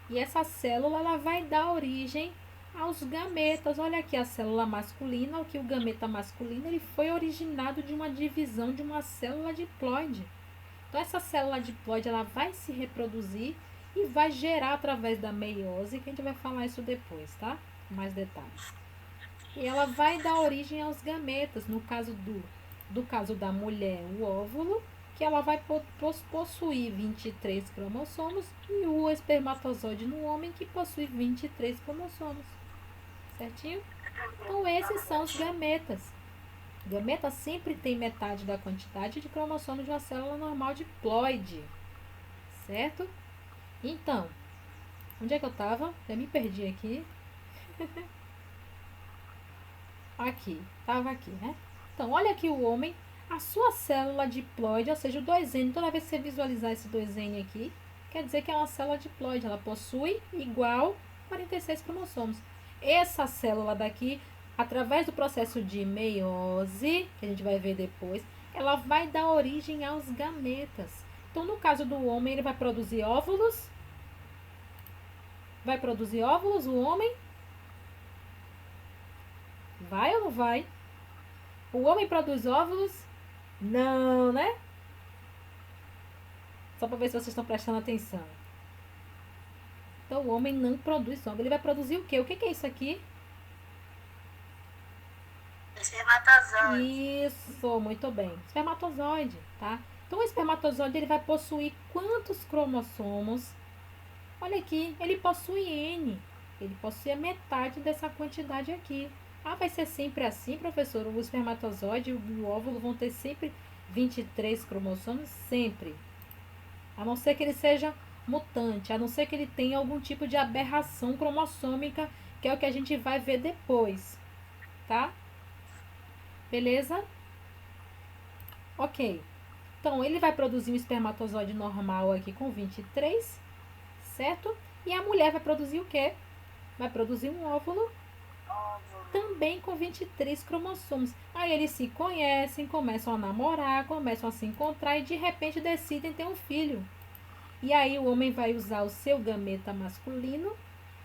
E essa célula ela vai dar origem aos gametas. Olha aqui a célula masculina, o que o gameta masculino ele foi originado de uma divisão de uma célula diploide. Então essa célula diploide ela vai se reproduzir e vai gerar através da meiose, que a gente vai falar isso depois, tá? Com mais detalhes. E ela vai dar origem aos gametas, no caso do caso da mulher, o óvulo, que ela vai possuir 23 cromossomos, e o espermatozoide no homem, que possui 23 cromossomos. Certinho? Então, esses são os gametas. O gameta sempre tem metade da quantidade de cromossomos de uma célula normal diploide. Certo? Então, onde é que eu estava? Já me perdi aqui. Aqui, estava aqui, né? Então, olha aqui o homem, a sua célula diploide, ou seja, o 2N, toda vez que você visualizar esse 2N aqui, quer dizer que é uma célula diploide, ela possui igual 46 cromossomos. Essa célula daqui, através do processo de meiose, que a gente vai ver depois, ela vai dar origem aos gametas. Então, no caso do homem, ele vai produzir óvulos. Vai produzir óvulos o homem? Vai ou não vai? O homem produz óvulos? Não, né? Só para ver se vocês estão prestando atenção. Então, o homem não produz óvulos. Ele vai produzir o quê? O que é isso aqui? Espermatozoide. Isso, muito bem. Espermatozoide, tá? Então, o espermatozoide ele vai possuir quantos cromossomos? Olha aqui, ele possui N. Ele possui a metade dessa quantidade aqui. Ah, vai ser sempre assim, professor? O espermatozoide e o óvulo vão ter sempre 23 cromossomos? Sempre. A não ser que ele seja mutante, a não ser que ele tenha algum tipo de aberração cromossômica, que é o que a gente vai ver depois. tá? Beleza? Ok. Então, ele vai produzir um espermatozoide normal aqui com 23, certo? E a mulher vai produzir o quê? Vai produzir um óvulo também com 23 cromossomos. Aí eles se conhecem, começam a namorar, começam a se encontrar e de repente decidem ter um filho. E aí o homem vai usar o seu gameta masculino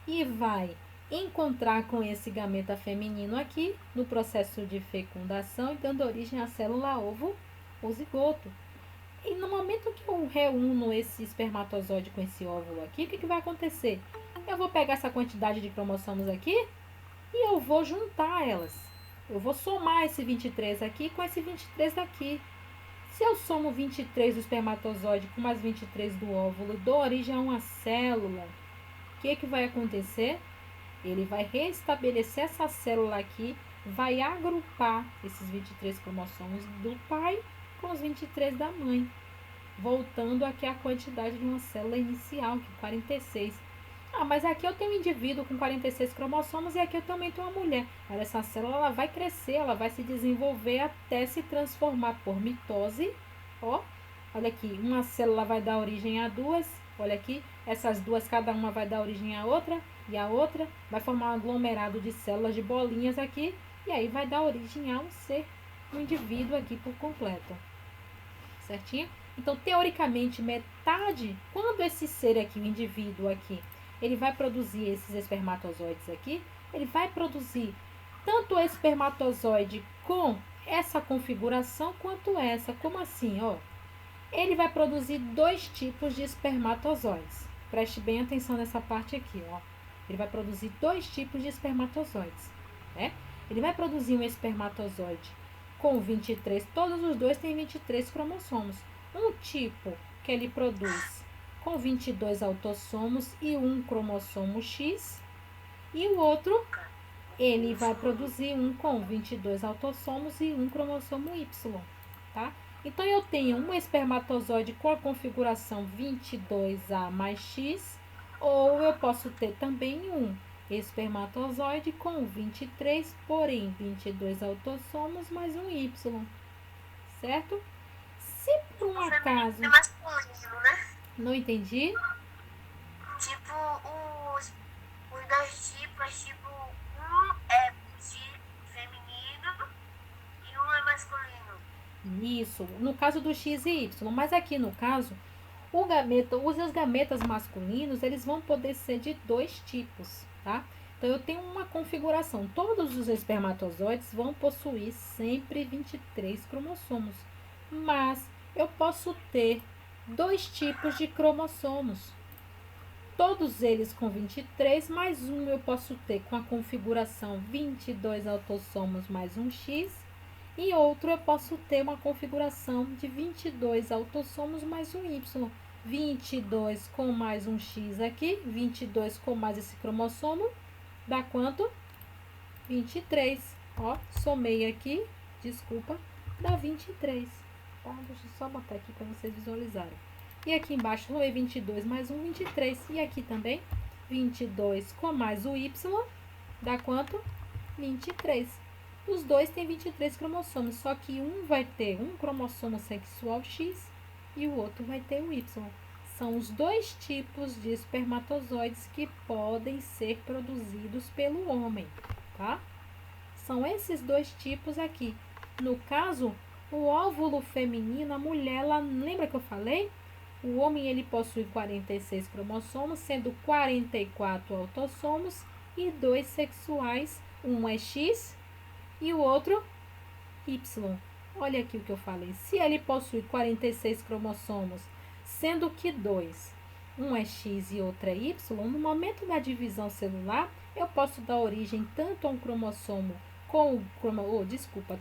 e vai encontrar com esse gameta feminino aqui no processo de fecundação e dando origem à célula ovo ou zigoto. E no momento que eu reúno esse espermatozoide com esse óvulo aqui, o que vai acontecer? Eu vou pegar essa quantidade de cromossomos aqui e eu vou juntar elas. Eu vou somar esse 23 aqui com esse 23 daqui. Se eu somo 23 do espermatozoide com mais 23 do óvulo e dou origem a uma célula, o que vai acontecer? Ele vai restabelecer essa célula aqui, vai agrupar esses 23 cromossomos do pai com os 23 da mãe, voltando aqui a quantidade de uma célula inicial, que é 46. Ah, mas aqui eu tenho um indivíduo com 46 cromossomos e aqui eu também tenho uma mulher. Mas essa célula ela vai crescer, ela vai se desenvolver até se transformar por mitose. Ó, olha aqui, uma célula vai dar origem a duas. Olha aqui, essas duas, cada uma vai dar origem a outra e a outra. Vai formar um aglomerado de células de bolinhas aqui. E aí vai dar origem a um ser, um indivíduo aqui por completo. Certinho? Então, teoricamente, metade, quando esse ser aqui, o indivíduo aqui, ele vai produzir esses espermatozoides aqui, ele vai produzir tanto o espermatozoide com essa configuração quanto essa. Como assim, ó? Ele vai produzir dois tipos de espermatozoides. Preste bem atenção nessa parte aqui, ó. Ele vai produzir dois tipos de espermatozoides, né? Ele vai produzir um espermatozoide com 23, todos os dois têm 23 cromossomos. Um tipo que ele produz com 22 autossomos e um cromossomo X, e o outro ele vai produzir um com 22 autossomos e um cromossomo Y, tá? Então eu tenho um espermatozoide com a configuração 22A mais X, ou eu posso ter também um espermatozoide com 23, porém 22 autossomos mais um Y, certo? Se por um acaso... É masculino, né? Não entendi? Tipo, os dois tipos, tipo, um é feminino e um é masculino. Isso, no caso do X e Y, mas aqui no caso, os gametas masculinos, eles vão poder ser de dois tipos, tá? Então, eu tenho uma configuração, todos os espermatozoides vão possuir sempre 23 cromossomos, mas eu posso ter dois tipos de cromossomos, todos eles com 23, mais um eu posso ter com a configuração 22 autossomos mais um X, e outro eu posso ter uma configuração de 22 autossomos mais um Y, 22 com mais um X aqui, 22 com mais esse cromossomo, dá quanto? 23, ó, somei aqui, desculpa, dá 23. Tá? Deixa eu só botar aqui para vocês visualizarem. E aqui embaixo, somei 22 mais um, 23. E aqui também, 22 com mais o Y, dá quanto? 23. Os dois têm 23 cromossomos, só que um vai ter um cromossomo sexual X e o outro vai ter o Y. São os dois tipos de espermatozoides que podem ser produzidos pelo homem, tá? São esses dois tipos aqui. No caso, o óvulo feminino, a mulher, ela, lembra que eu falei? O homem, ele possui 46 cromossomos, sendo 44 autossomos e 2 sexuais. Um é X e o outro Y. Olha aqui o que eu falei. Se ele possui 46 cromossomos, sendo que um é X e outro é Y, no momento da divisão celular, eu posso dar origem tanto a um cromossomo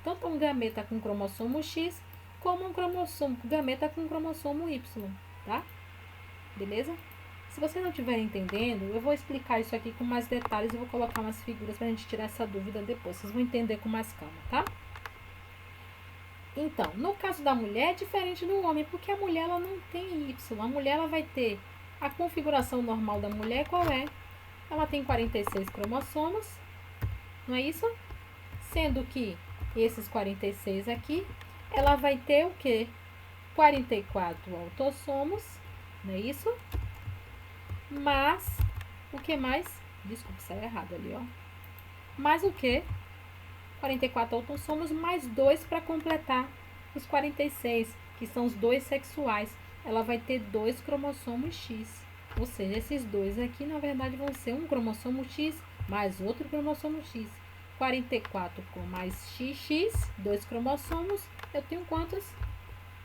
tanto um gameta com cromossomo X, como um gameta com cromossomo Y, tá? Beleza? Se você não estiver entendendo, eu vou explicar isso aqui com mais detalhes e vou colocar umas figuras pra gente tirar essa dúvida depois. Vocês vão entender com mais calma, tá? Então, no caso da mulher, é diferente do homem, porque a mulher ela não tem Y. A mulher ela vai ter a configuração normal da mulher, qual é? Ela tem 46 cromossomos, não é isso? Sendo que esses 46 aqui, ela vai ter o quê? 44 autossomos, não é isso? Mas, o que mais? Desculpa, saiu errado ali, ó. Mais o quê? 44 autossomos mais 2 para completar os 46, que são os dois sexuais. Ela vai ter 2 cromossomos X. Ou seja, esses dois aqui, na verdade, vão ser um cromossomo X mais outro cromossomo X. 44 com mais XX, 2 cromossomos, eu tenho quantos?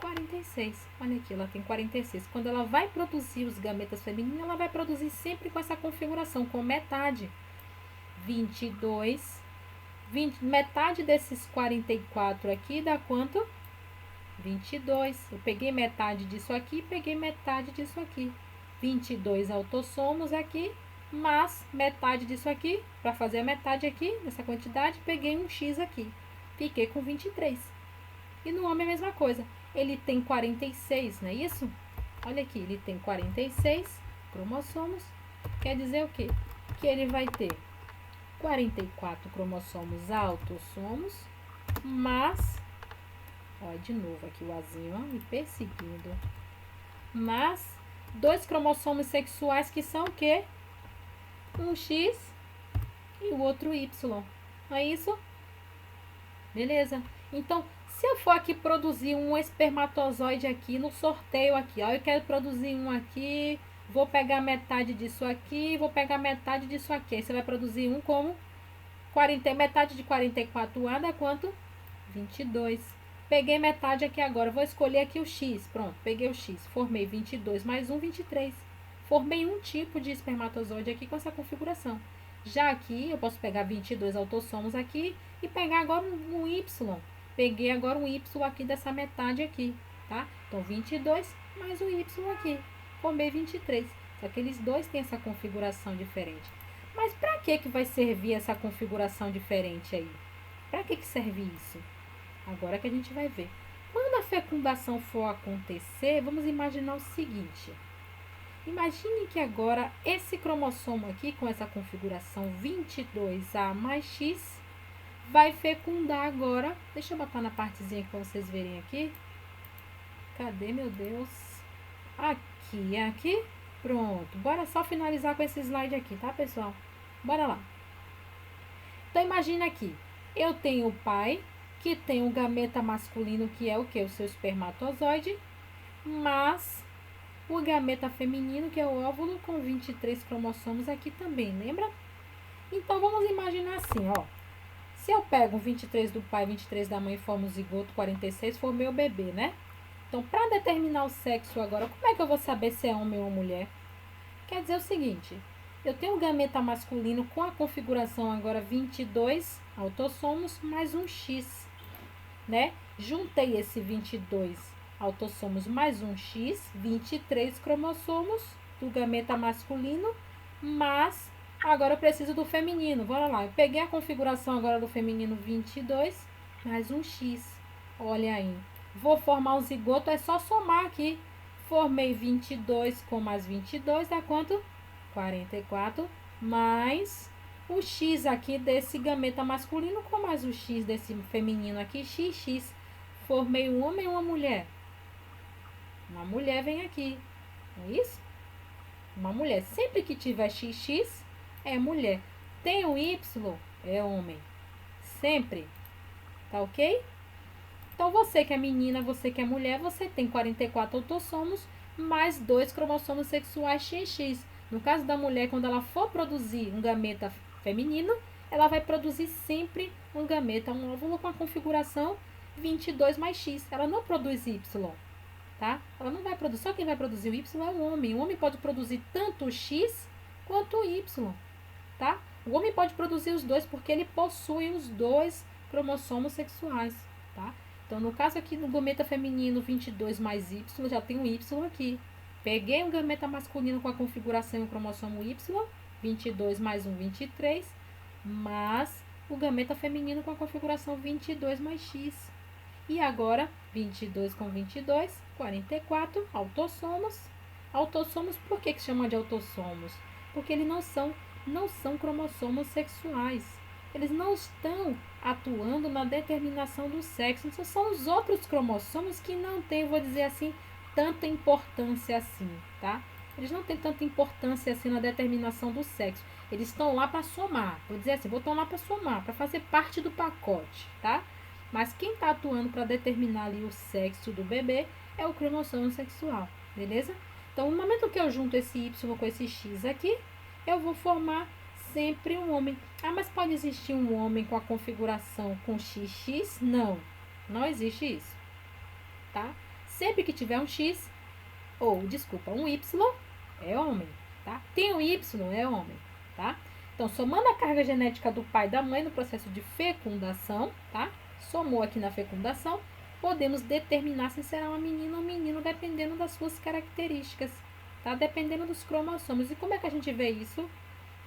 46. Olha aqui, ela tem 46. Quando ela vai produzir os gametas femininos, ela vai produzir sempre com essa configuração, com metade. 22. Metade desses 44 aqui dá quanto? 22. Eu peguei metade disso aqui, peguei metade disso aqui. 22 autossomos aqui, mas metade disso aqui, para fazer a metade aqui, nessa quantidade, peguei um X aqui. Fiquei com 23. E no homem a mesma coisa. Ele tem 46, não é isso? Olha aqui, ele tem 46 cromossomos. Quer dizer o quê? Que ele vai ter 44 cromossomos autossomos, mas, ó, de novo aqui o azinho, ó, me perseguindo. Mas, 2 cromossomos sexuais que são o quê? Um X e o outro Y. Não é isso? Beleza? Então, se eu for aqui produzir um espermatozoide aqui no sorteio aqui, ó, eu quero produzir um aqui, vou pegar metade disso aqui, vou pegar metade disso aqui. Aí você vai produzir um como 40, metade de 44A dá quanto? 22. Peguei metade aqui agora, vou escolher aqui o X. Pronto, peguei o X, formei 22 mais 1, 23. Formei um tipo de espermatozoide aqui com essa configuração. Já aqui, eu posso pegar 22 autossomos aqui e pegar agora um Y. Peguei agora um Y aqui dessa metade aqui, tá? Então, 22 mais um Y aqui. Formei 23. Só que eles dois têm essa configuração diferente. Mas para que vai servir essa configuração diferente aí? Para que serve isso? Agora que a gente vai ver. Quando a fecundação for acontecer, vamos imaginar o seguinte. Imagine que agora esse cromossomo aqui, com essa configuração 22A mais X, vai fecundar agora. Deixa eu botar na partezinha para vocês verem aqui. Cadê, meu Deus? Aqui, aqui. Pronto. Bora só finalizar com esse slide aqui, tá, pessoal? Bora lá. Então, imagina aqui. Eu tenho o pai, que tem um gameta masculino, que é o que? O seu espermatozoide. Mas o gameta feminino, que é o óvulo, com 23 cromossomos aqui também, lembra? Então, vamos imaginar assim, ó. Se eu pego 23 do pai, 23 da mãe e formo o zigoto, 46, formei o bebê, né? Então, para determinar o sexo agora, como é que eu vou saber se é homem ou mulher? Quer dizer o seguinte, eu tenho o gameta masculino com a configuração agora 22 autossomos mais um X, né? Juntei esse 22 autossomos mais um X, 23 cromossomos do gameta masculino, mas agora eu preciso do feminino. Bora lá, eu peguei a configuração agora do feminino 22 mais um X. Olha aí. Vou formar um zigoto, é só somar aqui. Formei 22 com mais 22, dá quanto? 44, mais o X aqui desse gameta masculino com mais o X desse feminino aqui, XX. Formei um homem e uma mulher. Uma mulher vem aqui, não é isso? Uma mulher. Sempre que tiver XX, é mulher. Tem o Y, é homem. Sempre. Tá ok? Então, você que é menina, você que é mulher, você tem 44 autossomos mais 2 cromossomos sexuais XX. No caso da mulher, quando ela for produzir um gameta feminino, ela vai produzir sempre um gameta, um óvulo com a configuração 22 mais X. Ela não produz Y, tá? Ela não vai produzir. Só quem vai produzir o Y é o homem. O homem pode produzir tanto o X quanto o Y, tá? O homem pode produzir os dois porque ele possui os dois cromossomos sexuais, tá? Então, no caso aqui do gameta feminino 22 mais Y, já tem um Y aqui. Peguei um gameta masculino com a configuração e o cromossomo Y, 22 mais 1, 23, mas o gameta feminino com a configuração 22 mais X. E agora, 22 com 22, 44, autossomos. Autossomos, por que chamam de autossomos? Porque eles não são cromossomos sexuais. eles não estão atuando na determinação do sexo. Então, são os outros cromossomos que não têm, vou dizer assim, tanta importância assim, tá? Eles não têm tanta importância assim na determinação do sexo. Eles estão lá para somar. Vou dizer assim, estão lá para somar, para fazer parte do pacote, tá? Mas quem está atuando para determinar ali o sexo do bebê é o cromossomo sexual, beleza? Então, no momento que eu junto esse Y com esse X aqui, eu vou formar sempre um homem. Ah, mas pode existir um homem com a configuração com XX? Não, não existe isso, tá? Sempre que tiver um X, um Y, é homem, tá? Tem um Y, é homem, tá? Então, somando a carga genética do pai e da mãe no processo de fecundação, tá? Somou aqui na fecundação, podemos determinar se será uma menina ou um menino, dependendo das suas características, tá? Dependendo dos cromossomos. E como é que a gente vê isso?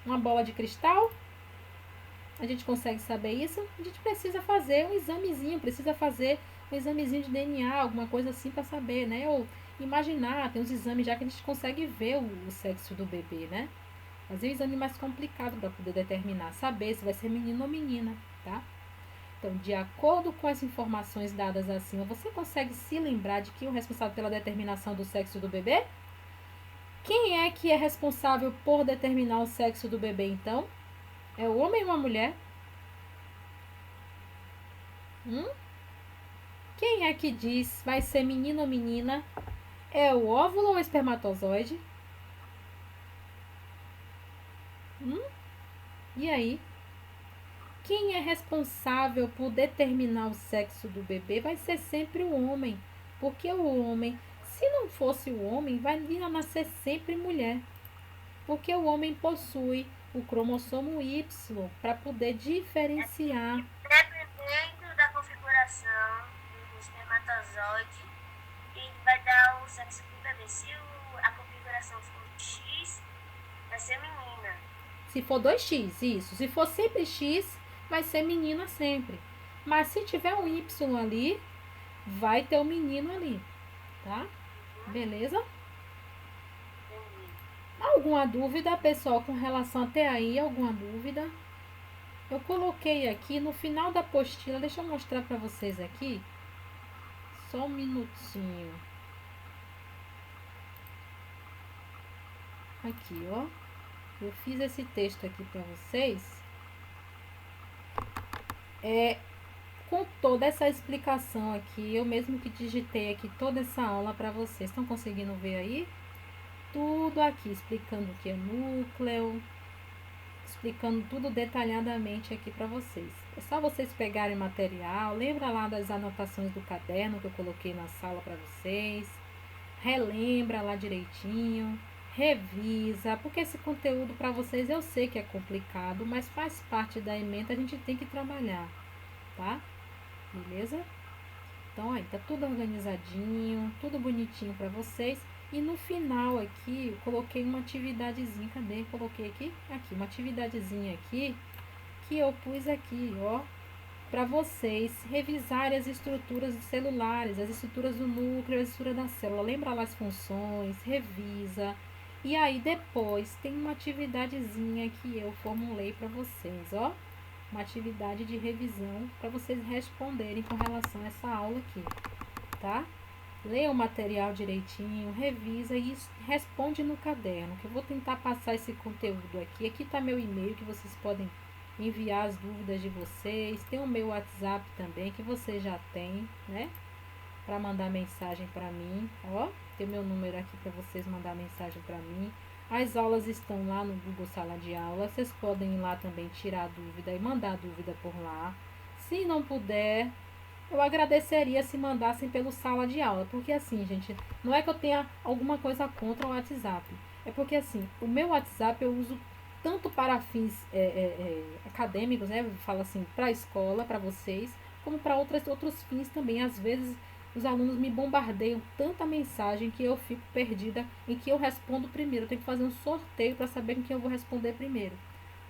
Uma bola de cristal? A gente consegue saber isso? A gente precisa fazer um examezinho, de DNA, alguma coisa assim para saber, né? Ou imaginar, tem uns exames já que a gente consegue ver o sexo do bebê, né? Fazer um exame mais complicado para poder determinar, saber se vai ser menino ou menina, tá? Então, de acordo com as informações dadas acima, você consegue se lembrar de quem é o responsável pela determinação do sexo do bebê? Quem é que é responsável por determinar o sexo do bebê, então? É o homem ou a mulher? Quem é que diz vai ser menino ou menina? É o óvulo ou o espermatozoide? E aí? Quem é responsável por determinar o sexo do bebê vai ser sempre o homem. Porque o homem, se não fosse o homem, vai vir a nascer sempre mulher. Porque o homem possui o cromossomo Y para poder diferenciar. Dependendo da configuração do espermatozoide, ele vai dar o sexo do bebê. Se a configuração for X, vai ser menina. Se for 2x, isso. Se for sempre X, vai ser menina sempre. Mas se tiver um Y ali, vai ter um menino ali, tá? Beleza? Alguma dúvida, pessoal, com relação até aí? Alguma dúvida? Eu coloquei aqui no final da apostila, deixa eu mostrar para vocês aqui. Só um minutinho. Aqui, ó. Eu fiz esse texto aqui para vocês. Com toda essa explicação aqui, eu mesmo que digitei aqui toda essa aula para vocês. Estão conseguindo ver aí? Tudo aqui, explicando o que é núcleo, explicando tudo detalhadamente aqui para vocês. É só vocês pegarem material, lembra lá das anotações do caderno que eu coloquei na sala para vocês, relembra lá direitinho, revisa, porque esse conteúdo para vocês eu sei que é complicado, mas faz parte da ementa, a gente tem que trabalhar, tá? Beleza? Então aí, tá tudo organizadinho, tudo bonitinho para vocês. E no final aqui, eu coloquei uma atividadezinha, cadê? Coloquei aqui, uma atividadezinha aqui, que eu pus aqui, ó, para vocês revisarem as estruturas celulares, as estruturas do núcleo, a estrutura da célula. Lembra lá as funções, revisa. E aí depois tem uma atividadezinha que eu formulei para vocês, ó. Uma atividade de revisão para vocês responderem com relação a essa aula aqui, tá? Leia o material direitinho, revisa e responde no caderno, que eu vou tentar passar esse conteúdo aqui. Aqui está meu e-mail, que vocês podem enviar as dúvidas de vocês. Tem o meu WhatsApp também, que você já tem, né? Para mandar mensagem para mim, ó. Tem o meu número aqui para vocês mandar mensagem para mim. As aulas estão lá no Google Sala de Aula. Vocês podem ir lá também tirar dúvida e mandar dúvida por lá. Se não puder, eu agradeceria se mandassem pelo Sala de Aula. Porque assim, gente, não é que eu tenha alguma coisa contra o WhatsApp. É porque assim, o meu WhatsApp eu uso tanto para fins acadêmicos, né? Falo assim, para a escola, para vocês, como para outros fins também. Às vezes os alunos me bombardeiam tanta mensagem que eu fico perdida em que eu respondo primeiro. Eu tenho que fazer um sorteio para saber em que eu vou responder primeiro,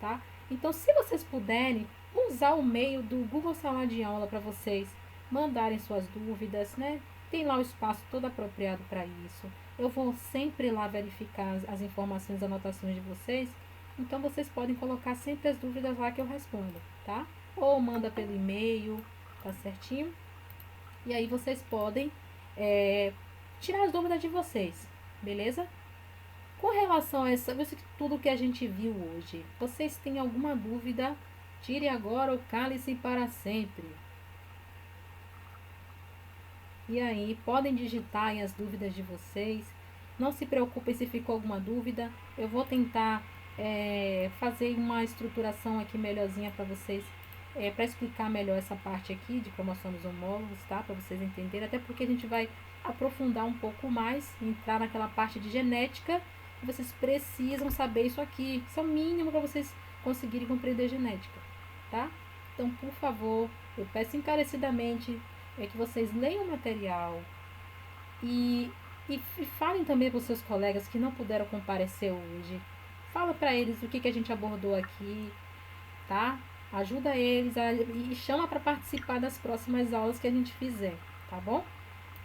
tá? Então, se vocês puderem usar o meio do Google Sala de Aula para vocês mandarem suas dúvidas, né? Tem lá o espaço todo apropriado para isso. Eu vou sempre lá verificar as informações, as anotações de vocês. Então vocês podem colocar sempre as dúvidas lá que eu respondo, tá? Ou manda pelo e-mail, tá certinho? E aí vocês podem tirar as dúvidas de vocês, beleza? Com relação a tudo que a gente viu hoje, vocês têm alguma dúvida? Tire agora ou cale-se para sempre. E aí, podem digitar aí as dúvidas de vocês. Não se preocupem se ficou alguma dúvida. Eu vou tentar fazer uma estruturação aqui melhorzinha para vocês, para explicar melhor essa parte aqui de cromossomos homólogos, tá? Para vocês entenderem. Até porque a gente vai aprofundar um pouco mais, entrar naquela parte de genética. Vocês precisam saber isso aqui. Isso é o mínimo para vocês conseguirem compreender genética, tá? Então, por favor, eu peço encarecidamente que vocês leiam o material e falem também para os seus colegas que não puderam comparecer hoje. Fala para eles o que a gente abordou aqui, tá? Ajuda eles e chama para participar das próximas aulas que a gente fizer, tá bom?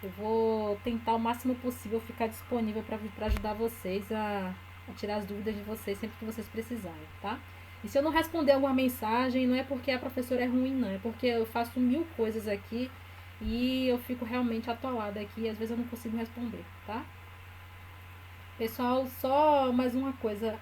Eu vou tentar o máximo possível ficar disponível para ajudar vocês a tirar as dúvidas de vocês sempre que vocês precisarem, tá? E se eu não responder alguma mensagem, não é porque a professora é ruim, não. É porque eu faço 1000 coisas aqui e eu fico realmente atolada aqui e às vezes eu não consigo responder, tá? Pessoal, só mais uma coisa.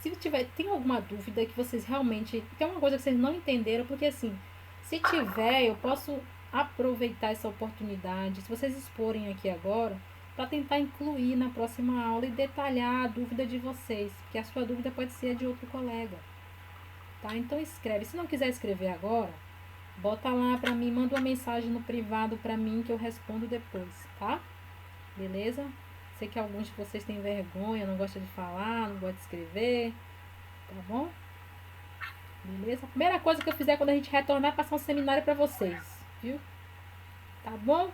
Se tem alguma dúvida que vocês realmente... Tem uma coisa que vocês não entenderam, porque assim, se tiver, eu posso aproveitar essa oportunidade, se vocês exporem aqui agora, para tentar incluir na próxima aula e detalhar a dúvida de vocês, porque a sua dúvida pode ser a de outro colega, tá? Então escreve. Se não quiser escrever agora, bota lá para mim, manda uma mensagem no privado para mim que eu respondo depois, tá? Beleza? Sei que alguns de vocês têm vergonha, não gostam de falar, não gostam de escrever, tá bom? Beleza? A primeira coisa que eu fizer quando a gente retornar é passar um seminário para vocês, viu? Tá bom?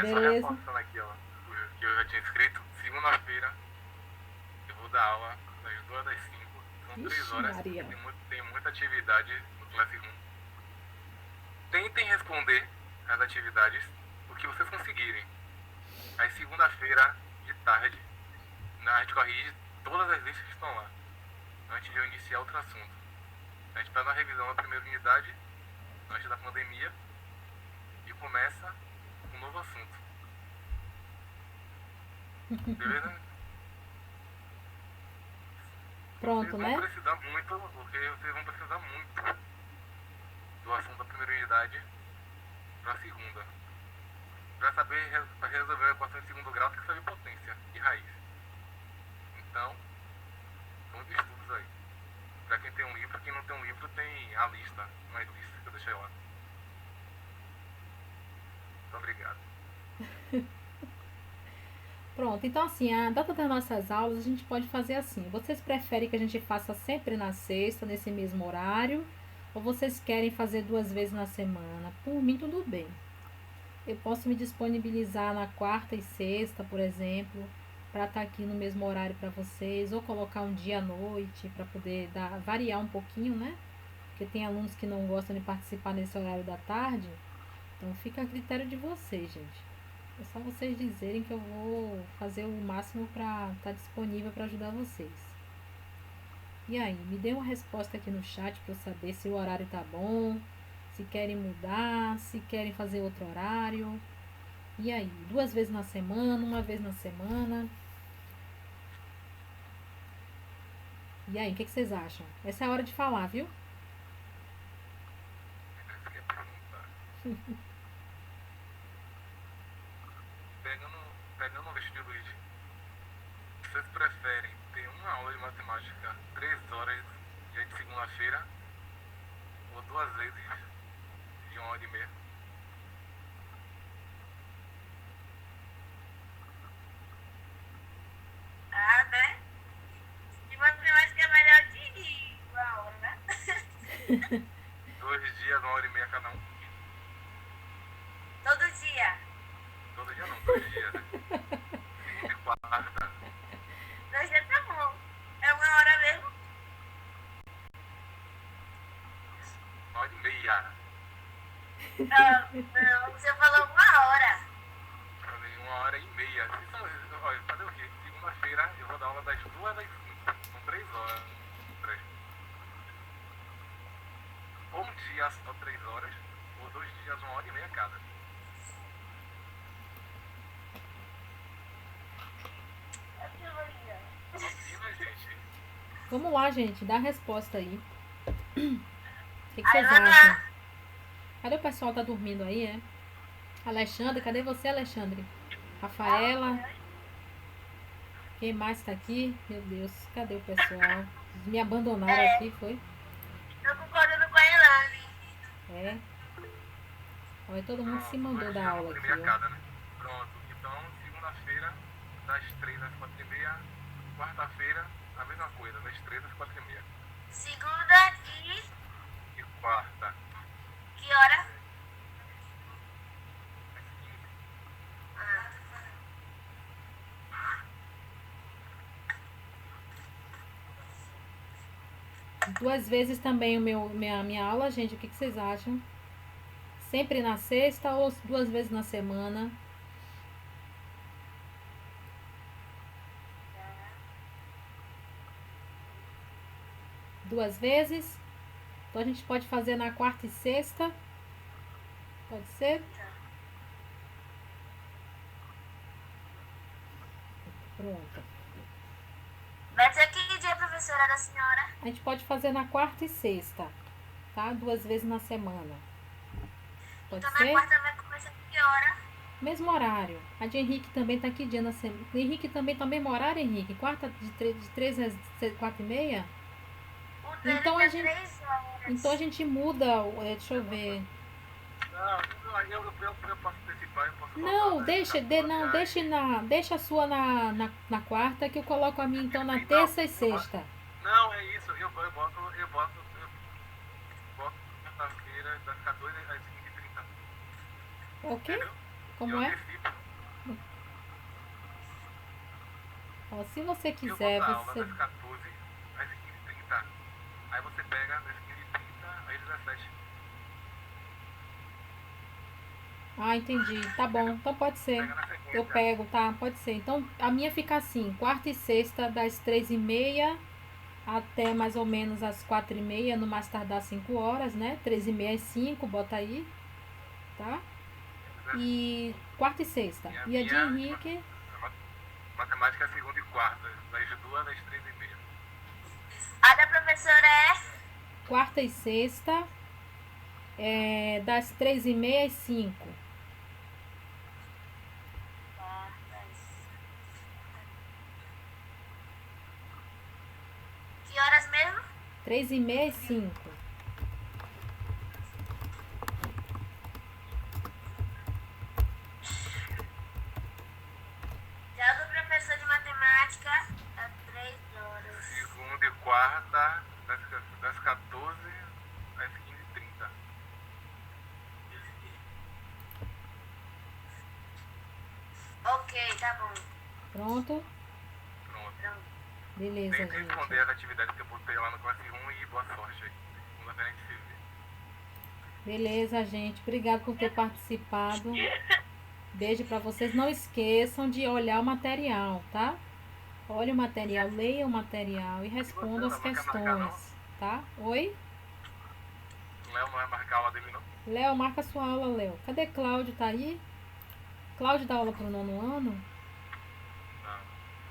Só reforçando aqui, ó, o que eu já tinha escrito, segunda-feira eu vou dar aula das 2 às 5, são 3 horas, tem muita atividade no Classroom. Tentem responder as atividades, o que vocês conseguirem. Aí segunda-feira, de tarde, a gente corrige todas as listas que estão lá, antes de eu iniciar outro assunto. A gente faz uma revisão da primeira unidade, antes da pandemia, e começa um novo assunto. Beleza? Pronto, vocês vão precisar muito, porque vocês vão precisar muito do assunto da primeira unidade para a segunda. Para saber, para resolver a equação de segundo grau, tem que saber potência e raiz. Então, muitos estudos aí. Para quem tem um livro, quem não tem um livro tem a lista, mais lista que eu deixei lá. Muito obrigado. Pronto, então assim, a data das nossas aulas a gente pode fazer assim. Vocês preferem que a gente faça sempre na sexta, nesse mesmo horário? Ou vocês querem fazer 2 vezes na semana? Por mim, tudo bem. Eu posso me disponibilizar na quarta e sexta, por exemplo, para estar aqui no mesmo horário para vocês. Ou colocar um dia à noite, para poder variar um pouquinho, né? Porque tem alunos que não gostam de participar nesse horário da tarde. Então fica a critério de vocês, gente. É só vocês dizerem que eu vou fazer o máximo para estar disponível para ajudar vocês. E aí, me dê uma resposta aqui no chat para eu saber se o horário tá bom, se querem mudar, se querem fazer outro horário. E aí, 2 vezes na semana, 1 vez na semana. E aí, o que vocês acham? Essa é a hora de falar, viu? Pegando o visto de Luiz, vocês preferem ter uma aula de matemática 3 horas dia de segunda-feira ou 2 vezes de 1h30? Né? De matemática é melhor de 1 hora, né? 2 dias, 1h30 cada um. Todo dia. Todo dia não, 2 dias, né? Segunda e quarta. 2 dias tá bom. É 1 hora mesmo? 1h30. Não, você falou 1 hora. Falei 1h30. Vocês são, olha, fazer o quê? segunda-feira eu vou dar aula das 2 às 5. São 3 horas. Ou um dia só 3 horas, ou 2 dias, 1h30 cada. Rotina, gente. Vamos lá, gente, dá a resposta aí. O que vocês acham? Cadê o pessoal? Tá dormindo aí, é? Alexandre, cadê você, Alexandre? Rafaela. Quem mais tá aqui? Meu Deus, cadê o pessoal? Me abandonaram aqui, foi? Tô concordando com a Elane. É. Olha, todo mundo se mandou Pronto, da aula aqui, primeira ó. cada, né? Pronto, então segunda-feira, das 3 às 4h30. Quarta-feira, a mesma coisa, das 3 às 4h30. Segunda E quarta, que hora? às 15. Duas vezes também minha aula, gente. O que vocês acham? Sempre na sexta ou 2 vezes na semana? Duas vezes? Então a gente pode fazer na quarta e sexta. Pode ser? Pronto. Vai ser que dia, professora da senhora? A gente pode fazer na quarta e sexta, tá? 2 vezes na semana. Pode Então na ser? quarta vai começar que hora? Mesmo horário. A de Henrique também tá aqui dia na semana. Henrique também tá mesmo horário, Henrique? Quarta de 3 às 4h30? O dele Então tá a gente- 3 horas. Então a gente muda. Deixa eu ver. Não, eu posso antecipar, eu posso Não, botar, né, deixa, 14, não, aí- deixa a sua na quarta, que eu coloco a minha então na terça e sexta. Não, é isso, eu boto quarta-feira, das 14 às 15h30. Ok? Entendeu? Como eu é? antecipo, Ó, se você eu quiser, boto a aula você. das 14 às 15h30. Aí você pega das 15h30 às 17h. Ah, entendi. Tá bom, então pode ser. Pega na sequência. Eu pego, tá? Pode ser. Então a minha fica assim: quarta e sexta, das 3h30 até mais ou menos às 4h30, no mais tardar 5 horas, né? 3h30 às 5, bota aí, tá? E quarta e sexta. E a de Henrique, Matemática é segunda e quarta, das 2 às 3h30. A da professora é? quarta e sexta, das 3h30 às 5. Que horas mesmo? 3h30 às 5. Já do professor de matemática é 3 horas. Segunda e quarta, das 14 às 15h30. Ok, tá bom. Pronto? Pronto. Pronto. Beleza, Tenta gente. responder as atividades que eu botei lá no Classroom e boa sorte aí. Segunda-feira a gente se vê. Beleza, gente. Obrigada por ter participado. Beijo pra vocês. Não esqueçam de olhar o material, tá? Olhe o material, leia o material e respondam as questões, tá? Oi? O Léo não vai marcar a aula dele, não? Léo, marca sua aula, Léo. Cadê Cláudio? Tá aí? Cláudio dá aula pro 9º ano? Não.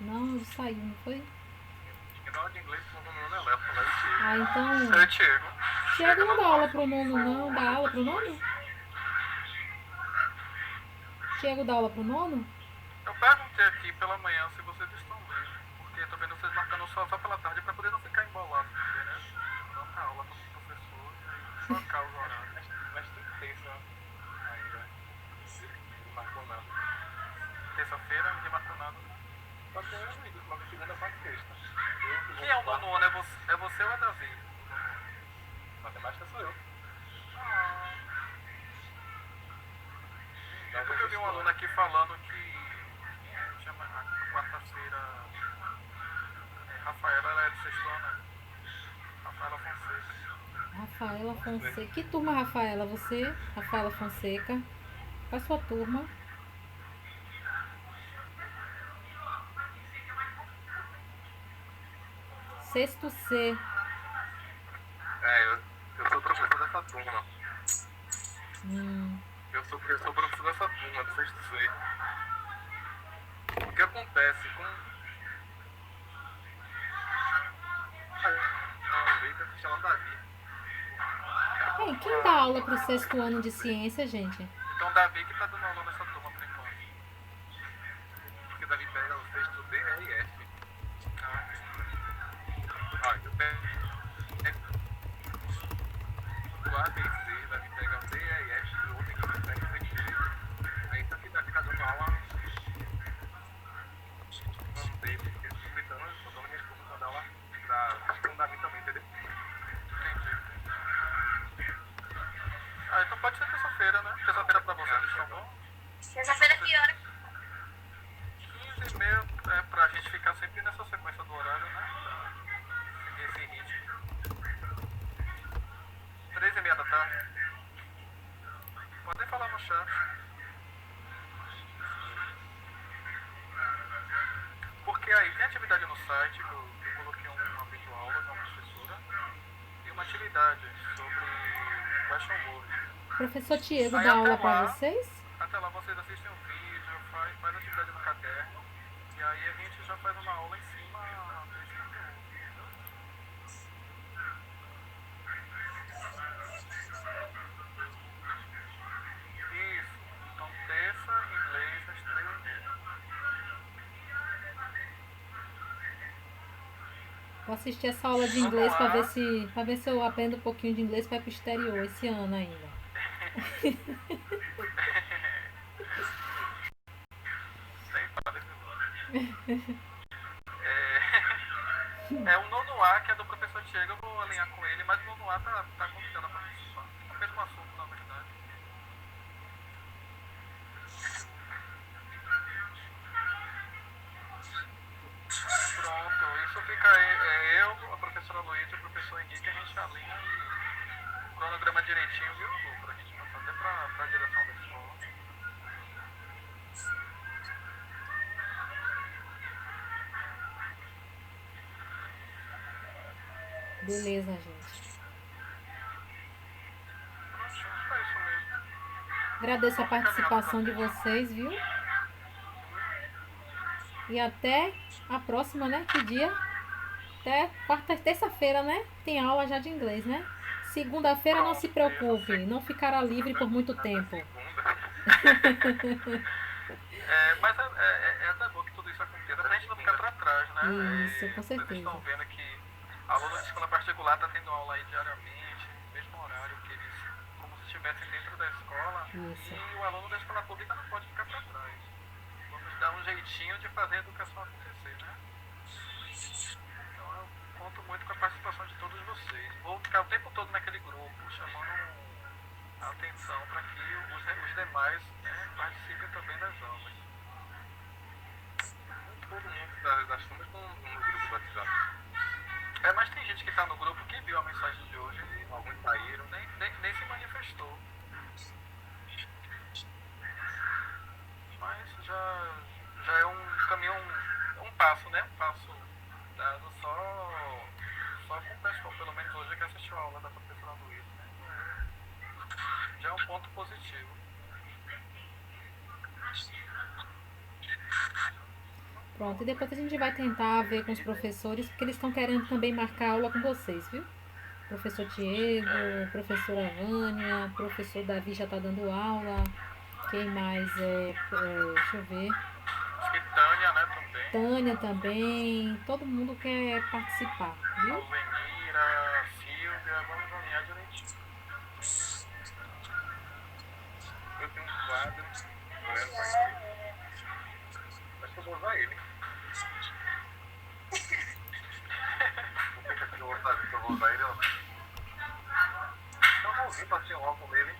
Não, ele saiu, não foi? Quem dá aula de inglês pro meu nome é Léo, falou o Tiago. Ah, então. É o Tiago. Tiago não dá aula pro 9º, não. Dá aula pro 9º? Tiago dá aula pro 9º? Eu perguntei aqui pela manhã se vocês estão bem, porque eu tô vendo vocês marcando só pela tarde pra poder não ficar embolado, né? Tanta aula com o professor e aí trocar os horários. Mas tem terça ainda. Não marcou nada. Terça-feira ninguém marcou nada. Só tem os vídeos, mas segunda, quarta e sexta. Quem é o 9º ano? É você ou é Davi? Matemática sou eu. É porque eu vi um aluno aqui falando que chama a quarta-feira. Rafaela, ela é do 6º ano, né? Rafaela Fonseca. Rafaela Fonseca. Que turma, Rafaela? Você? Rafaela Fonseca. Qual a sua turma? sexto C. Eu sou professor dessa turma. Hum. Eu sou professor dessa turma, do sexto C. O que acontece com... Uma vez se chama Davi. Ei, quem dá aula pro sexto ano de ciência, gente? Então Davi que tá dando aula nessa turma por enquanto. Porque Davi pega o sexto D, E e F. Eu pego o A, B e C, Davi pega o D, E e F, o outro que pega o sexto D. Aí tá aqui Davi tá dando aula no dele, porque eu tô gritando, eu tô dando minhas turmas pra dar aula com o Davi também, entendeu? Então pode ser terça-feira, né? Terça-feira pra vocês estão bom? Terça-feira que hora? 15h30 pra gente ficar sempre nessa sequência do horário, né? Pra seguir esse ritmo. 3h30 da tarde. Podem falar no chat. Porque aí tem atividade no site, que eu coloquei uma videoaula com uma professora, e uma atividade sobre Question World. Professor Tiago Aí dá até aula pra lá- vocês? Até lá vocês assistem um vídeo, faz atividade no caderno, e aí a gente já faz uma aula em cima desse conteúdo. Isso. Então terça, inglês, às 3h30. Vou assistir essa aula de inglês pra ver se eu aprendo um pouquinho de inglês pra ir pro exterior esse ano ainda. Sem falar desse nome. O nono A, que é do professor Tiago, eu vou alinhar com ele, mas o nono A tá convidando a participar. É o mesmo assunto, na verdade. Pronto, isso fica aí, eu, a professora Luísa e o professor Henrique, a gente alinha o cronograma direitinho, viu, Lu? Pra gente passar até pra direção da escola. Beleza, gente. Prontinho, só isso mesmo. Agradeço a participação de vocês, viu? E até a próxima, né? Que dia? Até terça-feira, né? Tem aula já de inglês, né? Segunda-feira não se preocupe, não ficará livre por muito tempo. Mas é até bom que tudo isso aconteça pra gente não ficar pra trás, né? Isso, com Vocês certeza. estão vendo que aluno de escola particular tá tendo aula aí diariamente, no mesmo horário que eles, como se estivessem dentro da escola. Isso. E o aluno da escola pública não pode ficar pra trás. Vamos dar um jeitinho de fazer a educação acontecer, né? Então eu conto muito com a participação de todos vocês. Vou ficar o tempo todo naquele grupo, chamando a atenção para que os demais, né, participem também das aulas. Todo mundo das turmas estão no grupo do WhatsApp. Mas tem gente que está no grupo que viu a mensagem de hoje e alguns saíram, nem se manifestou. Mas já é um caminho, um passo, né? Um passo dado só com o pessoal, pelo menos hoje, que assistiu a aula da professora Luísa, né? Já é um ponto positivo. Pronto, e depois a gente vai tentar ver com os professores, porque eles estão querendo também marcar aula com vocês, viu? Professor Diego, professora Vânia, professor Davi já está dando aula. Quem mais deixa eu ver. Acho que Tânia, né, também. Tânia também. Todo mundo quer participar, viu? Alvenira, Silvia, vamos alinhar direitinho. Eu tenho um quadro olhando pra aqui. Acho que eu vou usar ele. Vou pensar que eu vou usar ele ou não. Então vamos vir pra ser um álcool nele.